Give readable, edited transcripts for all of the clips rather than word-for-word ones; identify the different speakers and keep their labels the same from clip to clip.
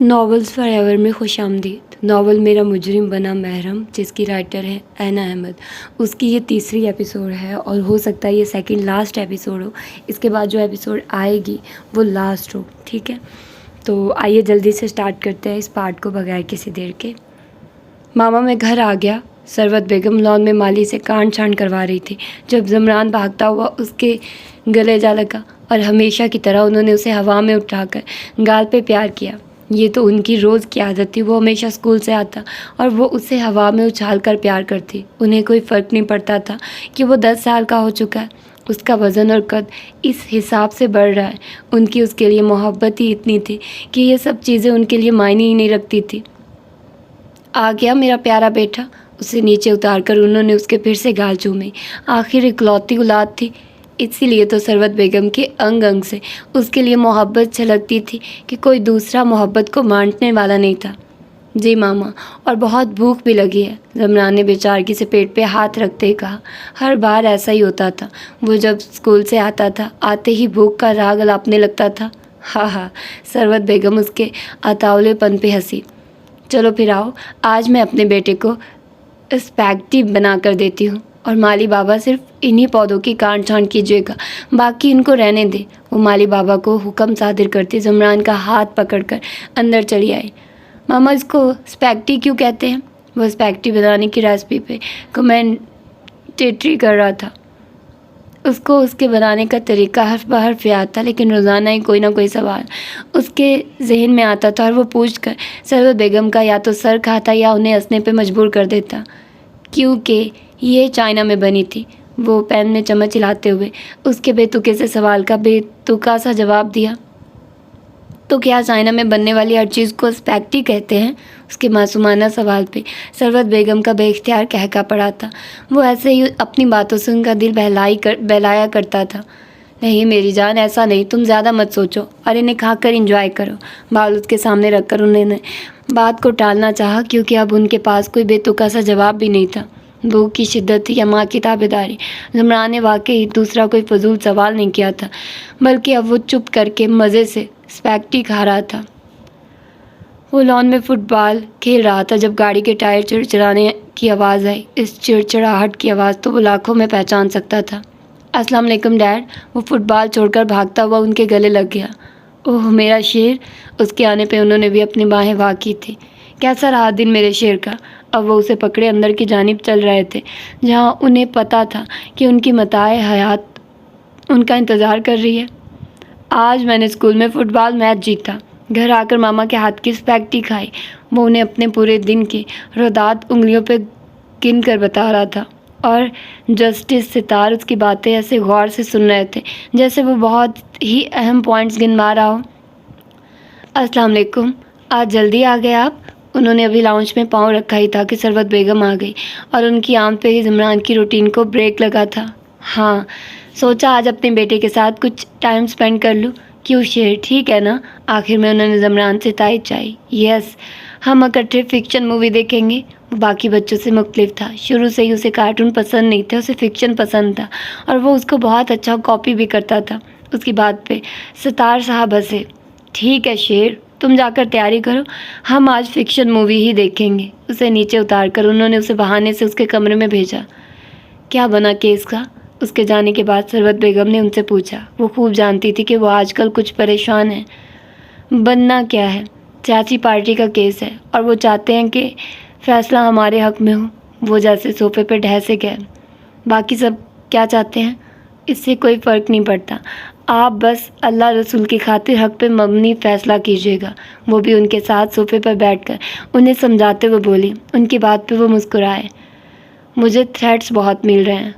Speaker 1: Novels forever में खुशामदीद। Novel मेरा मुजरिम बना महरम, जिसकी राइटर है ऐना अहमद। उसकी ये तीसरी एपिसोड है और हो सकता है ये सेकंड लास्ट एपिसोड हो। इसके बाद जो एपिसोड आएगी वो लास्ट हो, ठीक है। तो आइए जल्दी से स्टार्ट करते हैं इस पार्ट को बगैर किसी देर के। मामा मैं घर आ गया। सरवत बेगम लॉन में माली से कांड छांड करवा रही थी जब ज़मरान भागता हुआ उसके गले जा लगा और हमेशा की तरह उन्होंने उसे हवा में उठाकर गाल पे प्यार किया। ये तो उनकी रोज़ की आदत थी। वो हमेशा स्कूल से आता और वो उसे हवा में उछाल कर प्यार करती। उन्हें कोई फ़र्क नहीं पड़ता था कि वो 10 साल का हो चुका है। उसका वज़न और कद इस हिसाब से बढ़ रहा है। उनकी उसके लिए मोहब्बत ही इतनी थी कि ये सब चीज़ें उनके लिए मायने ही नहीं रखती थी। आ गया मेरा प्यारा बेटा। उसे नीचे उतार कर उन्होंने उसके फिर से गाल चूमे। आखिर इकलौती औलाद थी, इसीलिए तो सरवत बेगम के अंग अंग से उसके लिए मोहब्बत छलकती थी कि कोई दूसरा मोहब्बत को बांटने वाला नहीं था। जी मामा, और बहुत भूख भी लगी है, ज़मरान ने बेचारगी से पेट पे हाथ रखते ही कहा। हर बार ऐसा ही होता था। वो जब स्कूल से आता था, आते ही भूख का राग अलापने लगता था। हाँ, सरवत बेगम उसके अतावलेपन पे हंसी। चलो फिर आओ, आज मैं अपने बेटे को स्पैगेटी बना कर देती हूँ और माली बाबा सिर्फ इन्हीं पौधों की काट छांट कीजिएगा, बाकी इनको रहने दे। वो माली बाबा को हुक्म सादिर करती ज़मरान का हाथ पकड़कर अंदर चली आई। मामा इसको स्पैगेटी क्यों कहते हैं? वो स्पैगेटी बनाने की रेसिपी पे कमेंटेटरी कर रहा था। उसको उसके बनाने का तरीका हर्फ ब हर्फ याद था, लेकिन रोज़ाना ही कोई ना कोई सवाल उसके जहन में आता था और वो पूछ कर सरवत बेगम का या तो सर खाता या उन्हें हंसने पे मजबूर कर देता, क्योंकि ये चाइना में बनी थी। वो पेन में चम्मच हिलाते हुए उसके बेतुके से सवाल का बेतुका सा जवाब दिया। तो क्या चाइना में बनने वाली हर चीज़ को स्पैगेटी कहते हैं? उसके मासूमाना सवाल पे सरवत बेगम का बेख्तियार कहका पड़ा था। वो ऐसे ही अपनी बातों से उनका दिल बहलाया करता था। नहीं मेरी जान, ऐसा नहीं, तुम ज़्यादा मत सोचो और इन्हें खाकर एंजॉय करो। बाल उसके सामने रखकर उन्होंने बात को टालना चाहा, क्योंकि अब उनके पास कोई बेतुका सा जवाब भी नहीं था। भूख की शिद्दत थी या माँ की ताबेदारी? ज़मरान ने वाकई दूसरा कोई फजूल सवाल नहीं किया था, बल्कि अब वो चुप करके मज़े से स्पैगेटी खा रहा था। वो लॉन में फुटबॉल खेल रहा था जब गाड़ी के टायर चिड़चिड़ाने की आवाज़ आई। इस चिड़चिड़ाहट की आवाज़ तो वो लाखों में पहचान सकता था। अस्सलाम वालेकुम डैड। वो फुटबॉल छोड़कर भागता हुआ उनके गले लग गया। ओह मेरा शेर। उसके आने पे उन्होंने भी अपनी बाहें वाह की थी। कैसा रहा दिन मेरे शेर का? अब वो उसे पकड़े अंदर की जानिब चल रहे थे, जहाँ उन्हें पता था कि उनकी मताए हयात उनका इंतज़ार कर रही है। आज मैंने स्कूल में फ़ुटबॉल मैच जीता। घर आकर मामा के हाथ की स्पैगेटी खाई। वो उन्हें अपने पूरे दिन की रोदात उंगलियों पे गिन कर बता रहा था और जस्टिस सितार उसकी बातें ऐसे गौर से सुन रहे थे जैसे वो बहुत ही अहम पॉइंट्स गिनवा रहा हो। अस्सलाम वालेकुम, आज जल्दी आ गए आप? उन्होंने अभी लाउंज में पाँव रखा ही था कि सरवत बेगम आ गई और उनकी आंख पे ही ज़मरान की रूटीन को ब्रेक लगा था। हाँ, सोचा आज अपने बेटे के साथ कुछ टाइम स्पेंड कर लूँ। क्यों शेर, ठीक है ना? आखिर में उन्होंने ज़मरान से तायद चाही। यस, हम इकट्ठे फ़िक्शन मूवी देखेंगे। वो बाकी बच्चों से मुख्तलिफ था। शुरू से ही उसे कार्टून पसंद नहीं थे, उसे फ़िक्शन पसंद था और वो उसको बहुत अच्छा कॉपी भी करता था। उसकी बात पे सितार साहब हंसे। ठीक है शेर, तुम जाकर तैयारी करो, हम आज फ़िक्शन मूवी ही देखेंगे। उसे नीचे उतार कर उन्होंने उसे बहाने से उसके कमरे में भेजा। क्या बना केस का? उसके जाने के बाद सरवत बेगम ने उनसे पूछा। वो खूब जानती थी कि वो आजकल कुछ परेशान है। बनना क्या है, सियासी पार्टी का केस है और वो चाहते हैं कि फ़ैसला हमारे हक़ में हो। वो जैसे सोफ़े पर ढह से गए। बाकी सब क्या चाहते हैं, इससे कोई फ़र्क नहीं पड़ता। आप बस अल्लाह रसूल की खातिर हक़ पे मबनी फ़ैसला कीजिएगा। वो भी उनके साथ सोफ़े पर बैठकर उन्हें समझाते हुए बोली। उनकी बात पे वो मुस्कुराए। मुझे थ्रेट्स बहुत मिल रहे हैं।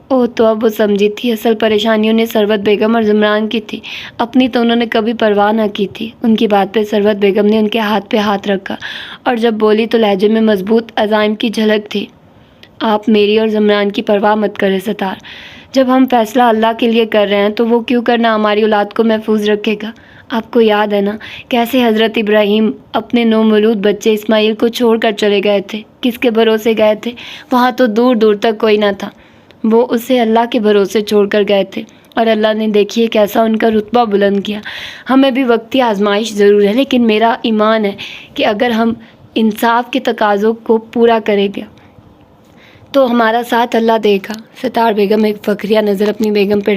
Speaker 1: ओह, तो अब वो समझी थी असल परेशानी उन्हें सरवत बेगम और ज़मरान की थी। अपनी तो उन्होंने कभी परवाह न की थी। उनकी बात पे सरवत बेगम ने उनके हाथ पे हाथ रखा और जब बोली तो लहजे में मजबूत अज़ाइम की झलक थी। आप मेरी और ज़मरान की परवाह मत करें सितार। जब हम फ़ैसला अल्लाह के लिए कर रहे हैं तो वो क्यों करना हमारी औलाद को महफूज रखेगा। आपको याद है ना कैसे हज़रत इब्राहीम अपने नौमौलूद बच्चे इस्माइल को छोड़ कर चले गए थे? किसके भरोसे गए थे? वहाँ तो दूर दूर तक कोई ना था। वो उसे अल्लाह के भरोसे छोड़ कर गए थे और अल्लाह ने देखिए कैसा उनका रुतबा बुलंद किया। हमें भी वक्ती आजमाइश ज़रूर है, लेकिन मेरा ईमान है कि अगर हम इंसाफ के तकाज़ों को पूरा करेंगे तो हमारा साथ अल्लाह देगा। सितार बेगम एक फ़ख्रिया नज़र अपनी बेगम पे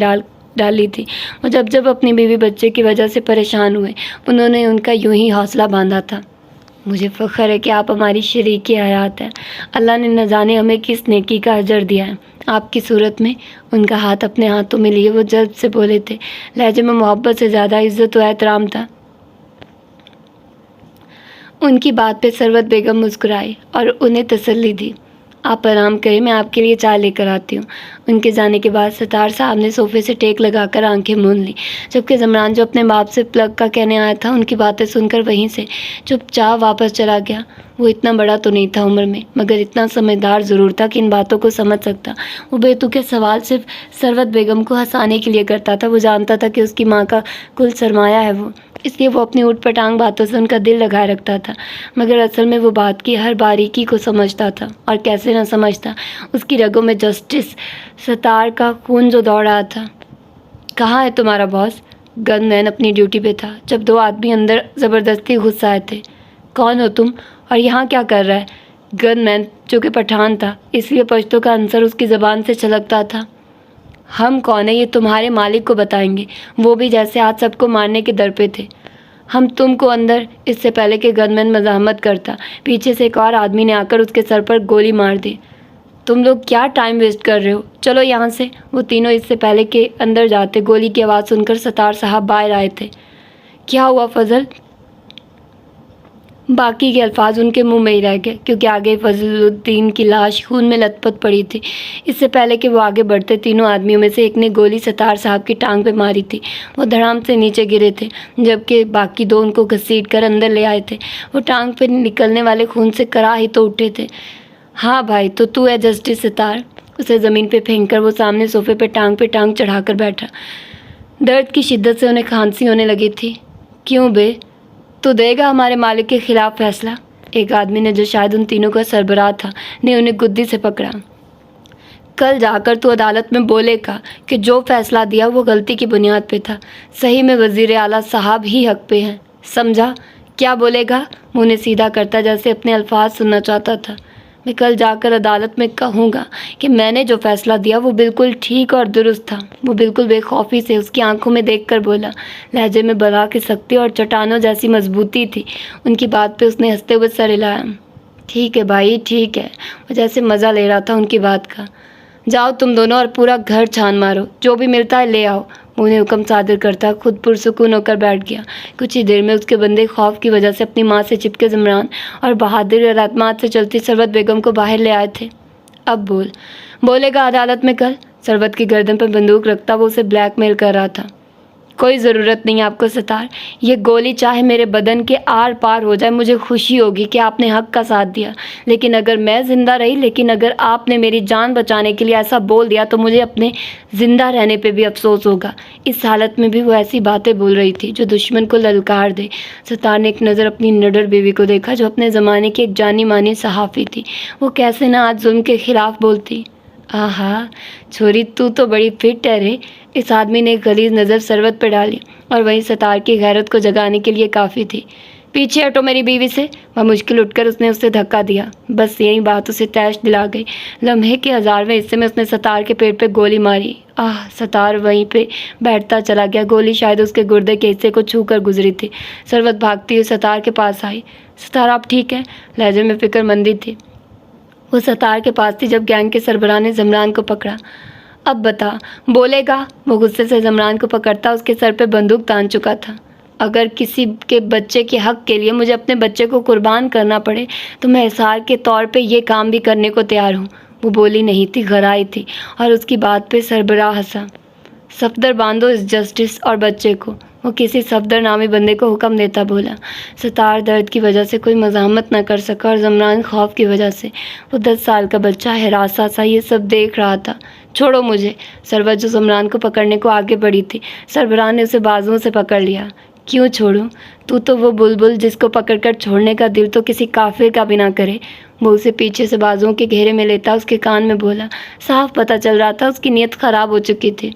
Speaker 1: डाली थी। वो जब जब अपनी बीवी बच्चे की वजह से परेशान हुए, उन्होंने उनका यूं ही हौसला बांधा था। मुझे फ़ख्र है कि आप हमारी शरीक हयात हैं। अल्लाह ने न जाने हमें किस नेकी का अजर दिया है। आपकी सूरत में उनका हाथ अपने हाथों में लिए वो जल्द से बोले थे। लहजे में मोहब्बत से ज़्यादा इज़्ज़त व एहतराम था। उनकी बात पे सरवत बेगम मुस्कुराई और उन्हें तसल्ली दी। आप आराम करें, मैं आपके लिए चाय लेकर आती हूँ। उनके जाने के बाद सतार साहब ने सोफ़े से टेक लगाकर आंखें मूंद ली, जबकि ज़मरान जो अपने बाप से प्लग का कहने आया था, उनकी बातें सुनकर वहीं से चुपचाप वापस चला गया। वो इतना बड़ा तो नहीं था उम्र में, मगर इतना समझदार ज़रूर था कि इन बातों को समझ सकता। वो बेतुके सवाल सिर्फ सरवत बेगम को हंसाने के लिए करता था। वो जानता था कि उसकी माँ का कुल सरमाया है वो, इसलिए वो अपनी ऊट पटांग बातों से उनका दिल लगाए रखता था। मगर असल में वो बात की हर बारीकी को समझता था, और कैसे ना समझता। उसकी रगों में जस्टिस सतार का खून जो दौड़ रहा था। कहाँ है तुम्हारा बॉस? गनमैन अपनी ड्यूटी पे था जब दो आदमी अंदर ज़बरदस्ती घुस आए थे। कौन हो तुम और यहाँ क्या कर रहा है? गनमैन जो कि पठान था, इसलिए पश्तो का आंसर उसकी ज़बान से छलकता था। हम कौन है ये तुम्हारे मालिक को बताएंगे, वो भी जैसे आज सबको मारने के दर पे थे। हम तुमको अंदर इससे पहले कि गनमैन मज़ाहमत करता, पीछे से एक और आदमी ने आकर उसके सर पर गोली मार दी। तुम लोग क्या टाइम वेस्ट कर रहे हो, चलो यहाँ से। वो तीनों इससे पहले कि अंदर जाते गोली की आवाज़ सुनकर सतार साहब बाहर आए थे। क्या हुआ फजल? बाकी के अल्फाज उनके मुंह में ही रह गए, क्योंकि आगे फजलुद्दीन की लाश खून में लथपथ पड़ी थी। इससे पहले कि वो आगे बढ़ते, तीनों आदमियों में से एक ने गोली सतार साहब की टांग पे मारी थी। वो धड़ाम से नीचे गिरे थे, जबकि बाकी दो उनको घसीट कर अंदर ले आए थे। वो टांग पे निकलने वाले खून से करा ही तो उठे थे। हाँ भाई, तो तू है जस्टिस सितार? उसे ज़मीन पे फेंक कर वो सामने सोफे पे टांग चढ़ाकर बैठा। दर्द की शिद्दत से उन्हें खांसी होने लगी थी। क्यों बे, तू देगा हमारे मालिक के ख़िलाफ़ फैसला? एक आदमी ने, जो शायद उन तीनों का सरबराह था, ने उन्हें गुद्दी से पकड़ा। कल जाकर तू अदालत में बोलेगा कि जो फैसला दिया वो गलती की बुनियाद पे था। सही में वज़ीर आला साहब ही हक पे हैं, समझा? क्या बोलेगा? मुँह ने सीधा करता जैसे अपने अल्फाज सुनना चाहता था। मैं कल जाकर अदालत में कहूँगा कि मैंने जो फ़ैसला दिया वो बिल्कुल ठीक और दुरुस्त था। वो बिल्कुल बेखौफी से उसकी आंखों में देखकर बोला। लहजे में बला की सख्ती और चट्टानों जैसी मजबूती थी। उनकी बात पे उसने हंसते हुए सर हिलाया। ठीक है भाई, ठीक है। वो जैसे मज़ा ले रहा था उनकी बात का। जाओ तुम दोनों और पूरा घर छान मारो, जो भी मिलता है ले आओ। उन्हें हुक्म सादर करता खुद पुरसुकून होकर बैठ गया। कुछ ही देर में उसके बंदे खौफ की वजह से अपनी माँ से चिपके ज़मरान और बहादुर और एतमाद से चलती सरवत बेगम को बाहर ले आए थे। अब बोलेगा अदालत में कल? सरवत की गर्दन पर बंदूक रखता वो उसे ब्लैकमेल कर रहा था। कोई ज़रूरत नहीं आपको सितार, ये गोली चाहे मेरे बदन के आर पार हो जाए, मुझे खुशी होगी कि आपने हक का साथ दिया। लेकिन अगर आपने मेरी जान बचाने के लिए ऐसा बोल दिया तो मुझे अपने ज़िंदा रहने पे भी अफसोस होगा। इस हालत में भी वो ऐसी बातें बोल रही थी जो दुश्मन को ललकार दे। सितार ने एक नज़र अपनी निडर बीवी को देखा, जो अपने ज़माने की एक जानी मानी सहाफ़ी थी। वो कैसे ना आज जुल्म के ख़िलाफ़ बोलती। आहा छोरी, तू तो बड़ी फिट है रे। इस आदमी ने एक गलीज़ नज़र सरवत पर डाली और वहीं सतार की गैरत को जगाने के लिए काफ़ी थी। पीछे हटो मेरी बीवी से। वह मुश्किल उठकर उसने उसे धक्का दिया। बस यही बात उसे तैश दिला गई। लम्हे के 1000वें हिस्से में उसने सतार के पेट पे गोली मारी। सतार वहीं पे बैठता चला गया। गोली शायद उसके गुर्दे के हिस्से को छू कर गुजरी थी। सरवत भागती हुई सतार के पास आई। सतार आप ठीक है? लहजे में फिक्रमंदी थी। वो सतार के पास थी जब गैंग के सरबराह ने ज़मरान को पकड़ा। अब बता, बोलेगा? वो गुस्से से ज़मरान को पकड़ता उसके सर पे बंदूक तान चुका था। अगर किसी के बच्चे के हक़ के लिए मुझे अपने बच्चे को कुर्बान करना पड़े तो मैं एहसार के तौर पे ये काम भी करने को तैयार हूँ। वो बोली नहीं थी, घराई थी, और उसकी बात पे सरबराह हंसा। सफदर बांधो इस जस्टिस और बच्चे को। वो किसी सफदर नामी बंदे को हुक्म देता बोला। सतार दर्द की वजह से कोई मज़ाहमत न कर सका और ज़मरान खौफ की वजह से। वो 10 साल का बच्चा हिरासा सा ये सब देख रहा था। छोड़ो मुझे। सरवत जो ज़मरान को पकड़ने को आगे बढ़ी थी, सरबराह ने उसे बाजुओं से पकड़ लिया। क्यों छोड़ूं? तू तो वो बुलबुल जिसको पकड़कर छोड़ने का दिल तो किसी काफिर का भी ना करे। वो उसे पीछे से बाजुओं के घेरे में लेता उसके कान में बोला। साफ पता चल रहा था उसकी नीयत ख़राब हो चुकी थी।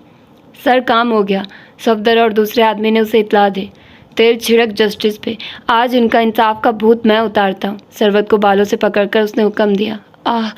Speaker 1: सर काम हो गया, सफदर और दूसरे आदमी ने उसे इतला दी। तेल छिड़क जस्टिस पे, आज इनका इंसाफ का भूत मैं उतारता हूँ। सरवत को बालों से पकड़कर उसने हुक्म दिया। आह,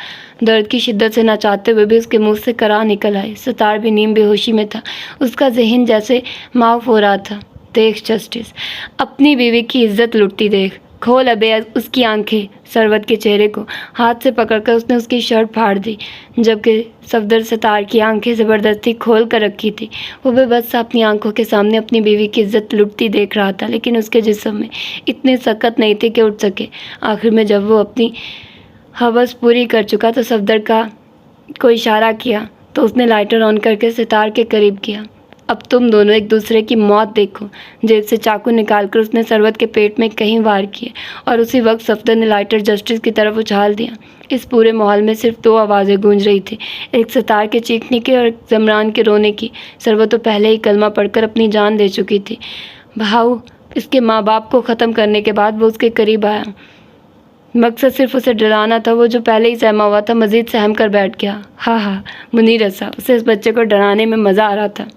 Speaker 1: दर्द की शिद्दत से ना चाहते हुए भी उसके मुंह से कराह निकल आई। सितार भी नीम बेहोशी में था, उसका जहन जैसे माफ हो रहा था। देख जस्टिस, अपनी बीवी की इज्जत लुटती देख, खोल अबे उसकी आंखें। सरवत के चेहरे को हाथ से पकड़कर उसने उसकी शर्ट फाड़ दी, जबकि सफदर सितार की आंखें ज़बरदस्ती खोल कर रखी थी। वो बेबस अपनी आंखों के सामने अपनी बीवी की इज्जत लुटती देख रहा था, लेकिन उसके जिस्म में इतने सख्त नहीं थे कि उठ सके। आखिर में जब वो अपनी हवस पूरी कर चुका तो सफदर का को इशारा किया तो उसने लाइटर ऑन करके सितार के करीब किया। अब तुम दोनों एक दूसरे की मौत देखो। जेब से चाकू निकालकर उसने सरवत के पेट में कहीं वार किए और उसी वक्त सफदर ने लाइटर जस्टिस की तरफ उछाल दिया। इस पूरे माहौल में सिर्फ दो आवाज़ें गूंज रही थी, एक सितार के चीखने की और जमरान के रोने की। सरवत तो पहले ही कलमा पढ़कर अपनी जान दे चुकी थी। भाऊ, इसके माँ बाप को ख़त्म करने के बाद वो उसके करीब आया। मकसद सिर्फ उसे डराना था। वो जो पहले ही सहमा हुआ था मज़ीद सहम कर बैठ गया। हाँ, मुनीर हंसा। उसे इस बच्चे को डराने में मज़ा आ रहा था।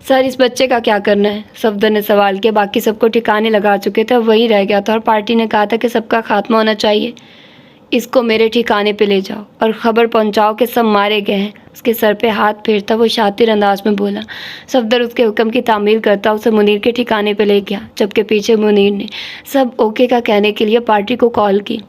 Speaker 1: सर, इस बच्चे का क्या करना है? सफदर ने सवाल किया। बाकी सबको ठिकाने लगा चुके थे, अब वही रह गया था और पार्टी ने कहा था कि सबका खात्मा होना चाहिए। इसको मेरे ठिकाने पे ले जाओ और ख़बर पहुंचाओ कि सब मारे गए हैं। उसके सर पे हाथ फेरता वो शातिर अंदाज में बोला। सफदर उसके हुक्म की तामील करता उसे मुनीर के ठिकाने पे ले गया, जबकि पीछे मुनीर ने सब ओके का कहने के लिए पार्टी को कॉल की।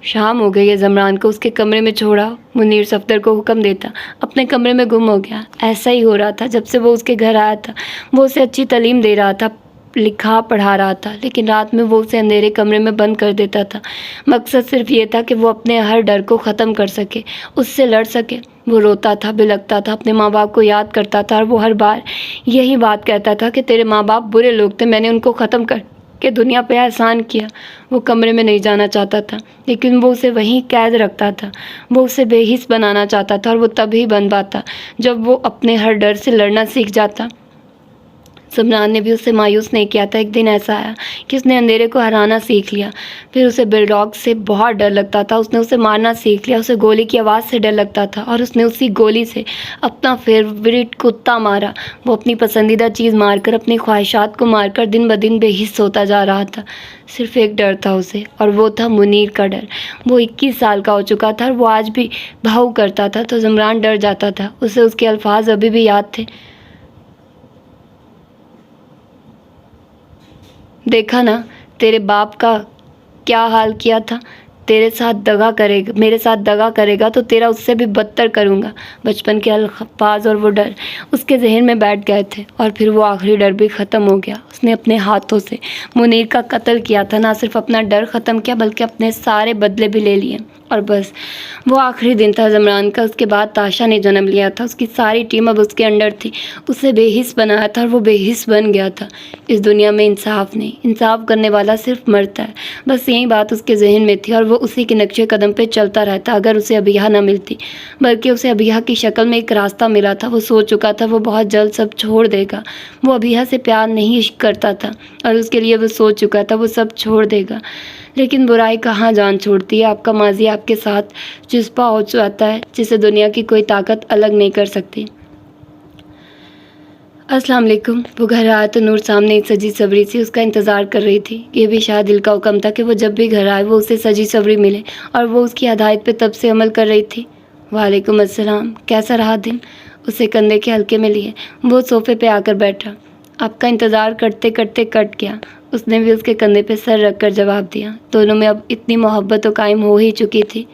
Speaker 1: शाम हो गई है, जमरान को उसके कमरे में छोड़ा। मुनीर सफदर को हुक्म देता अपने कमरे में गुम हो गया। ऐसा ही हो रहा था जब से वो उसके घर आया था। वो उसे अच्छी तालीम दे रहा था, लिखा पढ़ा रहा था, लेकिन रात में वो उसे अंधेरे कमरे में बंद कर देता था। मकसद सिर्फ ये था कि वो अपने हर डर को ख़त्म कर सके, उससे लड़ सके। वो रोता था, बिलखता था, अपने माँ बाप को याद करता था और वो हर बार यही बात कहता था कि तेरे माँ बाप बुरे लोग थे, मैंने उनको ख़त्म कर के दुनिया पे एहसान किया। वो कमरे में नहीं जाना चाहता था, लेकिन वो उसे वहीं कैद रखता था। वो उसे बेहिस बनाना चाहता था और वो तभी बन पाता जब वो अपने हर डर से लड़ना सीख जाता। जमरान ने भी उसे मायूस नहीं किया था। एक दिन ऐसा आया कि उसने अंधेरे को हराना सीख लिया। फिर उसे बुलडॉग से बहुत डर लगता था। उसने उसे मारना सीख लिया। उसे गोली की आवाज़ से डर लगता था और उसने उसी गोली से अपना फेवरेट कुत्ता मारा। वो अपनी पसंदीदा चीज़ मारकर, अपनी ख्वाहिशात को मारकर दिन ब दिन बेहिस होता जा रहा था। सिर्फ एक डर था उसे, और वो था मुनीर का डर। वो 21 साल का हो चुका था और वो आज भी भाव करता था तो जमरान डर जाता था। उसे उसके अल्फाज अभी भी याद थे। देखा ना तेरे बाप का क्या हाल किया था। तेरे साथ दगा करेगा, मेरे साथ दगा करेगा तो तेरा उससे भी बदतर करूँगा। बचपन के अल्फाज और वो डर उसके जहन में बैठ गए थे और फिर वो आखिरी डर भी ख़त्म हो गया। उसने अपने हाथों से मुनीर का कत्ल किया था। ना सिर्फ अपना डर ख़त्म किया बल्कि अपने सारे बदले भी ले लिए। और बस वो आखिरी दिन था जमरान का। उसके बाद ताशा ने जन्म लिया था। उसकी सारी टीम अब उसके अंडर थी। उसे बेहिस बनाया था और वो बेहिस बन गया था। इस दुनिया में इंसाफ नहीं, इंसाफ करने वाला सिर्फ मरता है। बस यही बात उसके जहन में थी और वो उसी के नक्शे कदम पे चलता रहता अगर उसे अबिहा न मिलती, बल्कि उसे अबिहा की शक्ल में एक रास्ता मिला था। वो सोच चुका था वो बहुत जल्द सब छोड़ देगा। वो अबिहा से प्यार नहीं इश्क करता था और उसके लिए वो सोच चुका था वो सब छोड़ देगा। लेकिन बुराई कहाँ जान छोड़ती है। आपका माजी आपके साथ जुज़्बा हो जाता है जिसे दुनिया की कोई ताकत अलग नहीं कर सकती। अस्सलाम वालेकुम। वो घर आया तो नूर सामने सजी सवरी सी उसका इंतज़ार कर रही थी। ये भी शायद दिल का हुक्म था कि वो जब भी घर आए वो उसे सजी सवरी मिले और वो उसकी हदायत पे तब से अमल कर रही थी। वालेकुम अस्सलाम। कैसा रहा दिन? उसे कंधे के हल्के में लिए वो सोफ़े पे आकर बैठा। आपका इंतज़ार करते करते कट गया। उसने भी उसके कंधे पे सर रखकर जवाब दिया। दोनों में अब इतनी मोहब्बत तो कायम हो ही चुकी थी।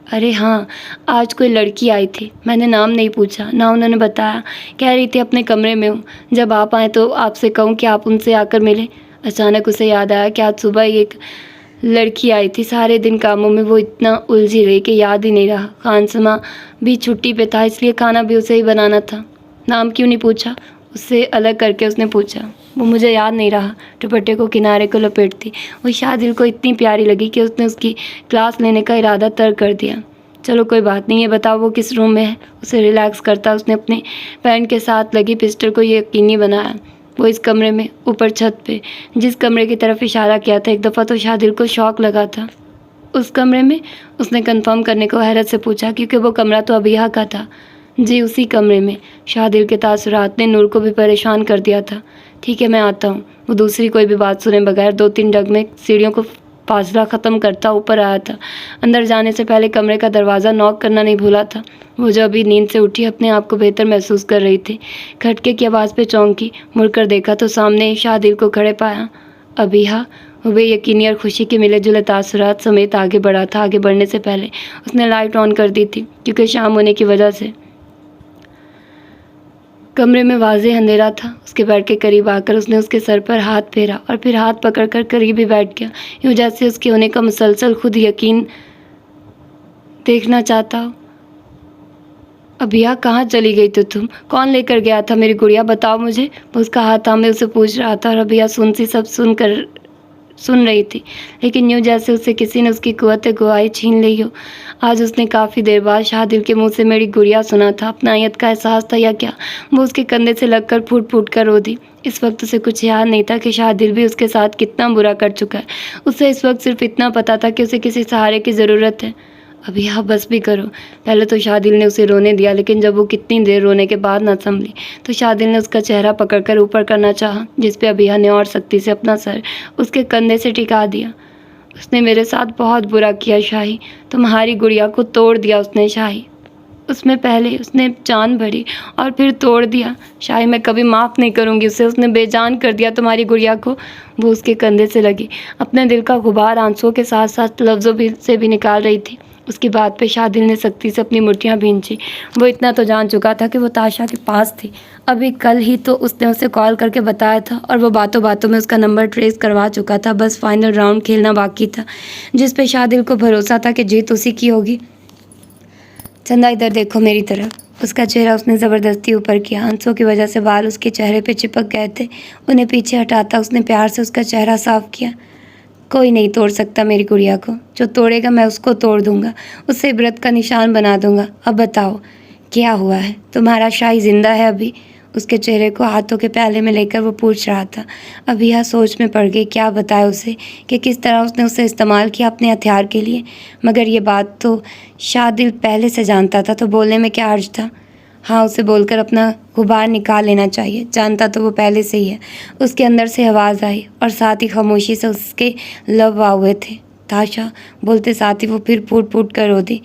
Speaker 1: अरे हाँ, आज कोई लड़की आई थी। मैंने नाम नहीं पूछा, ना उन्होंने बताया। कह रही थी अपने कमरे में हूँ, जब आप आए तो आपसे कहूँ कि आप उनसे आकर मिले। अचानक उसे याद आया कि आज सुबह ही एक लड़की आई थी। सारे दिन कामों में वो इतना उलझी रही कि याद ही नहीं रहा। खानसमा भी छुट्टी पे था, इसलिए खाना भी उसे ही बनाना था। नाम क्यों नहीं पूछा? उससे अलग करके उसने पूछा। वो मुझे याद नहीं रहा। दुपट्टे को किनारे को लपेटती वो शादिल को इतनी प्यारी लगी कि उसने उसकी क्लास लेने का इरादा तर्क कर दिया। चलो कोई बात नहीं, ये बताओ वो किस रूम में है? उसे रिलैक्स करता उसने अपने पैंट के साथ लगी पिस्टल को ये यकीनी बनाया। वो इस कमरे में, ऊपर छत पे। जिस कमरे की तरफ इशारा किया था एक दफ़ा तो शादिल को शौक लगा था। उस कमरे में? उसने कंफर्म करने को हैरत से पूछा, क्योंकि वो कमरा तो अबिहा का था। जी, उसी कमरे में। शादिल के तासुरात ने नूर को भी परेशान कर दिया था। ठीक है, मैं आता हूँ। वो दूसरी कोई भी बात सुने बगैर 2-3 डग में सीढ़ियों को फासला ख़त्म करता ऊपर आया था। अंदर जाने से पहले कमरे का दरवाज़ा नॉक करना नहीं भूला था। वो जो अभी नींद से उठी अपने आप को बेहतर महसूस कर रही थी। खटके की आवाज़ पे चौंकी, मुड़कर देखा तो सामने ही शादिल को खड़े पाया। अबिहा वो बेयकीनी और खुशी के मिले-जुले तासुरात समेत आगे बढ़ा था। आगे बढ़ने से पहले उसने लाइट ऑन कर दी थी क्योंकि शाम होने की वजह से कमरे में वाज़ेह अंधेरा था। उसके बेड के करीब आकर उसने उसके सर पर हाथ फेरा और फिर हाथ पकड़कर करीब ही बैठ गया, यूँ जैसे उसके होने का मुसलसल खुद यकीन देखना चाहता हो। अबिया, कहाँ चली गई तो तुम? कौन लेकर गया था मेरी गुड़िया, बताओ मुझे। वो उसका हाथ थामे उसे पूछ रहा था और अबिया सुन रही थी, लेकिन यूँ जैसे उसे किसी ने उसकी कुव्वत गवाही छीन ली हो। आज उसने काफ़ी देर बाद शादिल के मुंह से मेरी गुड़िया सुना था। अपनायत का एहसास था या क्या? वो उसके कंधे से लगकर फूट फूट कर रो दी। इस वक्त उसे कुछ याद नहीं था कि शादिल भी उसके साथ कितना बुरा कर चुका है। उसे इस वक्त सिर्फ इतना पता था कि उसे किसी सहारे की ज़रूरत है। अभी हाँ, बस भी करो। पहले तो शादिल ने उसे रोने दिया, लेकिन जब वो कितनी देर रोने के बाद न संभली तो शादिल ने उसका चेहरा पकड़कर ऊपर करना चाहा, जिस पे अबिया ने और सख्ती से अपना सर उसके कंधे से टिका दिया। उसने मेरे साथ बहुत बुरा किया शाही, तुम्हारी गुड़िया को तोड़ दिया उसने शाही। उसमें पहले उसने जान भरी और फिर तोड़ दिया शाही। मैं कभी माफ़ नहीं करूँगी उसे, उसने बेजान कर दिया तुम्हारी गुड़िया को। वो उसके कंधे से लगी, अपने दिल का गुबार आंसुओं के साथ साथ लफ्ज़ों से भी निकाल रही थी। उसकी बात पे शादिल ने सख्ती से अपनी मुठ्ठियाँ भींची। वो इतना तो जान चुका था कि वो ताशा के पास थी। अभी कल ही तो उसने उसे कॉल करके बताया था और वो बातों बातों में उसका नंबर ट्रेस करवा चुका था। बस फाइनल राउंड खेलना बाकी था, जिस पे शादिल को भरोसा था कि जीत उसी की होगी। चंदा, इधर देखो मेरी तरफ। उसका चेहरा उसने ज़बरदस्ती ऊपर किया। आंसुओं की वजह से बाल उसके चेहरे पे चिपक गए थे। उन्हें पीछे हटाता उसने प्यार से उसका चेहरा साफ किया। कोई नहीं तोड़ सकता मेरी गुड़िया को। जो तोड़ेगा मैं उसको तोड़ दूंगा, उससे इबरत का निशान बना दूंगा। अब बताओ क्या हुआ है? तुम्हारा शाही जिंदा है अभी? उसके चेहरे को हाथों के प्याले में लेकर वो पूछ रहा था। अभी यह सोच में पड़ गई क्या बताए उसे कि किस तरह उसने उसे इस्तेमाल किया अपने हथियार के लिए। मगर ये बात तो शादिल पहले से जानता था, तो बोलने में क्या हर्ज था? हाँ, उसे बोलकर अपना गुबार निकाल लेना चाहिए। जानता तो वो पहले से ही है। उसके अंदर से आवाज़ आई और साथ ही खामोशी से उसके लब आ हुए थे। ताशा, बोलते साथ ही वो फिर फूट फूट कर रो दी।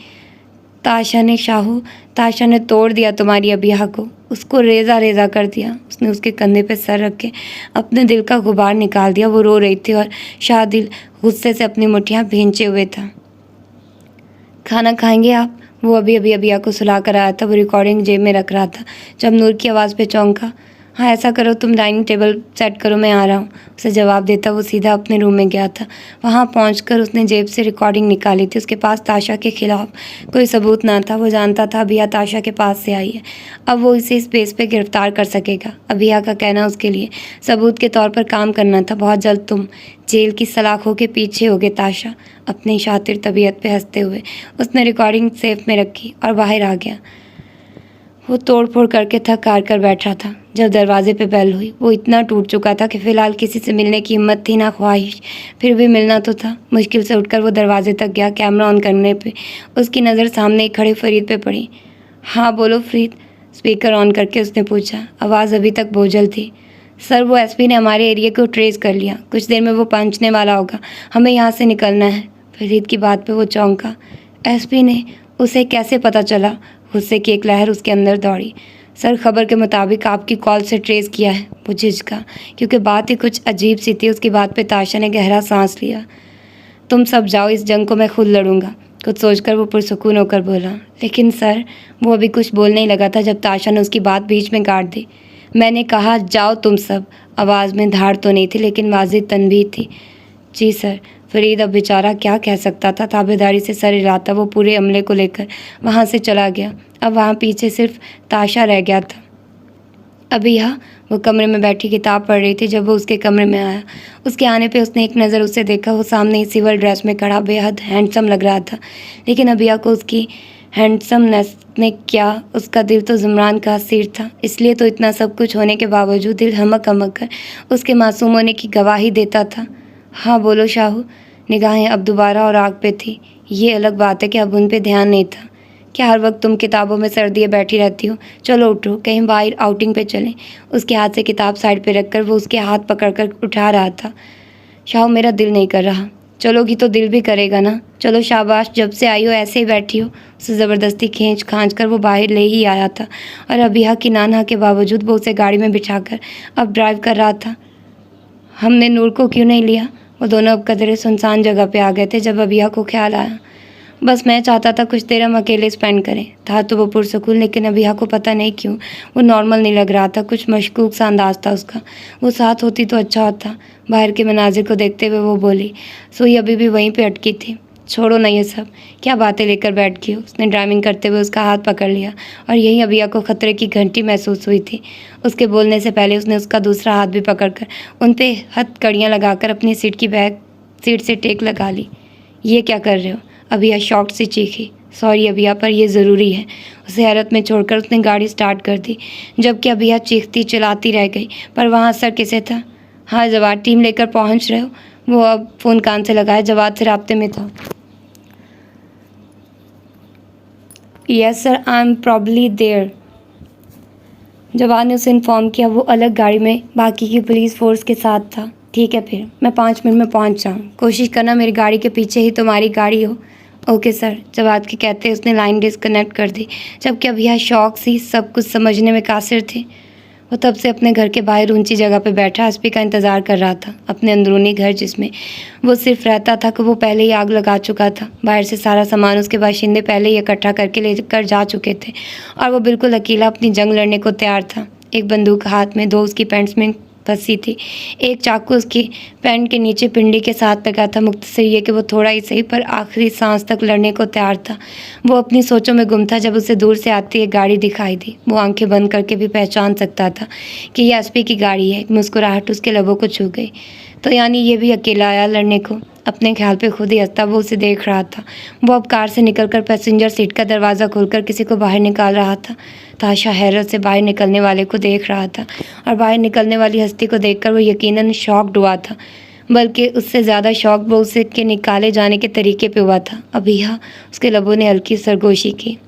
Speaker 1: ताशा ने तोड़ दिया तुम्हारी अबिया को, उसको रेजा रेजा कर दिया। उसने उसके कंधे पे सर रख के अपने दिल का गुबार निकाल दिया। वो रो रही थी और शादिल गुस्से से अपनी मुठ्ठियाँ भींचे हुए था। खाना खाएंगे आप? वो अभी अभी अबिया को सुला कर आया था। वो रिकॉर्डिंग जेब में रख रहा था जब नूर की आवाज़ पे चौंका। हाँ, ऐसा करो, तुम डाइनिंग टेबल सेट करो, मैं आ रहा हूँ। उसे जवाब देता वो सीधा अपने रूम में गया था। वहाँ पहुँचकर उसने जेब से रिकॉर्डिंग निकाली थी। उसके पास ताशा के खिलाफ कोई सबूत ना था। वो जानता था अबिया ताशा के पास से आई है। अब वो इसे इस बेस पे गिरफ्तार कर सकेगा। अबिया का कहना उसके लिए सबूत के तौर पर काम करना था। बहुत जल्द तुम जेल की सलाखों के पीछे होगे ताशा। अपनी शातिर तबीयत पे हंसते हुए उसने रिकॉर्डिंग सेफ में रखी और बाहर आ गया। वो तोड़ फोड़ करके थक हार कर बैठा था। जब दरवाजे पे बेल हुई, वो इतना टूट चुका था कि फ़िलहाल किसी से मिलने की हिम्मत थी ना ख्वाहिश। फिर भी मिलना तो था। मुश्किल से उठकर वो दरवाजे तक गया। कैमरा ऑन करने पे उसकी नज़र सामने ही खड़े फरीद पे पड़ी। हाँ बोलो फरीद, स्पीकर ऑन करके उसने पूछा। आवाज़ अभी तक बोझल थी। सर, वो एसपी ने हमारे एरिया को ट्रेस कर लिया। कुछ देर में वो पहुंचने वाला होगा। हमें यहाँ से निकलना है। फरीद की बात पे वो चौंका। एसपी ने? उसे कैसे पता चला? गुस्से की एक लहर उसके अंदर दौड़ी। सर, खबर के मुताबिक आपकी कॉल से ट्रेस किया है। वो झिझका क्योंकि बात ही कुछ अजीब सी थी। उसकी बात पे ताशा ने गहरा सांस लिया। तुम सब जाओ, इस जंग को मैं खुद लड़ूंगा। कुछ सोचकर वो पुरसुकून होकर बोला। लेकिन सर, वो अभी कुछ बोलने ही लगा था जब ताशा ने उसकी बात बीच में काट दी। मैंने कहा जाओ तुम सब। आवाज़ में धार तो नहीं थी, लेकिन वाज़िह तनबीह थी। जी सर। फरीद अब बेचारा क्या कह सकता था। ताबेदारी से सर हिलाता वो पूरे अमले को लेकर वहाँ से चला गया। अब वहाँ पीछे सिर्फ ताशा रह गया था। अभी यहाँ वो कमरे में बैठी किताब पढ़ रही थी जब वो उसके कमरे में आया। उसके आने पे उसने एक नज़र उससे देखा। वो सामने ही सिविल ड्रेस में खड़ा बेहद हैंडसम लग रहा था, लेकिन अबिया को उसकी हैंडसमनेस ने क्या, उसका दिल तो ज़ुमरान का असीर था। इसलिए तो इतना सब कुछ होने के बावजूद दिल हमक हमक कर उसके मासूम होने की गवाही देता था। हाँ बोलो शाहू। निगाहें अब दोबारा और आग पे थी। ये अलग बात है कि अब उन पे ध्यान नहीं था। क्या हर वक्त तुम किताबों में सर दिए बैठी रहती हो? चलो उठो, कहीं बाहर आउटिंग पे चलें। उसके हाथ से किताब साइड पे रखकर वो उसके हाथ पकड़कर उठा रहा था। शाह, मेरा दिल नहीं कर रहा। चलोगी तो दिल भी करेगा ना। चलो शाबाश, जब से आई हो ऐसे ही बैठी हो। उसे ज़बरदस्ती खींच खांच कर वो बाहर ले ही आया था और अबिहा की नाना के बावजूद वो उसे गाड़ी में बिठाकर अब ड्राइव कर रहा था। हमने नूर को क्यों नहीं लिया? वो दोनों अब कदरे सुनसान जगह पे आ गए थे जब अबिहा को ख्याल आया। बस मैं चाहता था कुछ देर हम अकेले स्पेंड करें। था तो वो पुरसुकून, लेकिन अबिहा को पता नहीं क्यों वो नॉर्मल नहीं लग रहा था। कुछ मशकूक सा अंदाज था उसका। वो साथ होती तो अच्छा होता। बाहर के मनाजिर को देखते हुए वो बोली। सुई अभी भी वहीं पे अटकी थी। छोड़ो ना ये सब, क्या बातें लेकर बैठ गई हो? उसने ड्राइविंग करते हुए उसका हाथ पकड़ लिया और यहीं अबिहा को खतरे की घंटी महसूस हुई थी। उसके बोलने से पहले उसने उसका दूसरा हाथ भी पकड़कर उन पे हथकड़ियाँ लगाकर अपनी सीट की बैक सीट से टेक लगा ली। ये क्या कर रहे हो? अबिहा शॉक्ड सी चीखी। सॉरी अबिहा, पर यह ज़रूरी है। उसे हैरत में छोड़कर उसने गाड़ी स्टार्ट कर दी, जबकि अबिहा चीखती चिल्लाती रह गई। पर वहाँ असर किसे था? हाँ जवाब, टीम लेकर पहुँच रहे हो? वो अब फ़ोन कान से लगाए जवाब से राब्ते में था। Yes sir, I am probably there. जवान ने उसे इन्फॉर्म किया। वो अलग गाड़ी में बाकी की पुलिस फोर्स के साथ था। ठीक है, फिर मैं 5 मिनट में पहुंच जाऊँ। कोशिश करना मेरी गाड़ी के पीछे ही तुम्हारी गाड़ी हो। ओके सर, जवाब के कहते उसने लाइन डिस्कनेक्ट कर दी, जबकि अब यह शौक सी सब कुछ समझने में कासिर थे। वो तब से अपने घर के बाहर ऊंची जगह पर बैठा एसपी का इंतज़ार कर रहा था। अपने अंदरूनी घर जिसमें वो सिर्फ रहता था कि वो पहले ही आग लगा चुका था। बाहर से सारा सामान उसके बाशिंदे पहले ही इकट्ठा करके लेकर जा चुके थे और वो बिल्कुल अकेला अपनी जंग लड़ने को तैयार था। एक बंदूक हाथ में, 2 उसकी पैंट्स में फंसी थी, एक चाकू उसकी पैंट के नीचे पिंडी के साथ लगा था। मुख्तसर ये कि वो थोड़ा ही सही पर आखिरी सांस तक लड़ने को तैयार था। वो अपनी सोचों में गुम था जब उसे दूर से आती एक गाड़ी दिखाई दी। वो आंखें बंद करके भी पहचान सकता था कि यह एसपी की गाड़ी है। एक मुस्कुराहट उसके लबों को छू गई। तो यानी ये भी अकेला आया लड़ने को? अपने ख्याल पे खुद ही हंसता वो उसे देख रहा था। वो अब कार से निकलकर पैसेंजर सीट का दरवाज़ा खोलकर किसी को बाहर निकाल रहा था। ताशा हैरत से बाहर निकलने वाले को देख रहा था और बाहर निकलने वाली हस्ती को देखकर वो यकीनन शॉक्ड हुआ था, बल्कि उससे ज़्यादा शौक वो उसे के निकाले जाने के तरीके पे हुआ था। अबिहा, उसके लबों ने हल्की सरगोशी की।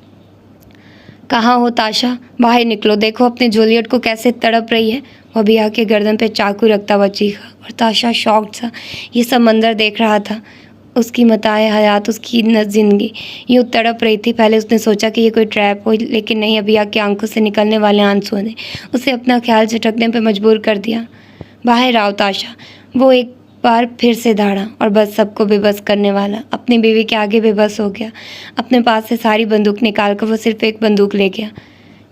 Speaker 1: कहाँ हो ताशा? बाहर निकलो, देखो अपने जूलियट को कैसे तड़प रही है। वो अबिहा के गर्दन पे चाकू रखता हुआ चीखा और ताशा शॉक्ड सा ये सब मंजर देख रहा था। उसकी मताए हयात, उसकी जिंदगी यूँ तड़प रही थी। पहले उसने सोचा कि ये कोई ट्रैप हो, लेकिन नहीं, अबिहा की आंखों से निकलने वाले आंसुओं ने उसे अपना ख्याल झटकने पर मजबूर कर दिया। बाहर आओ ताशा, वो एक बार फिर से दहाड़ा और बस सबको बेबस करने वाला अपनी बीवी के आगे बेबस हो गया। अपने पास से सारी बंदूक निकाल कर वो सिर्फ एक बंदूक ले गया।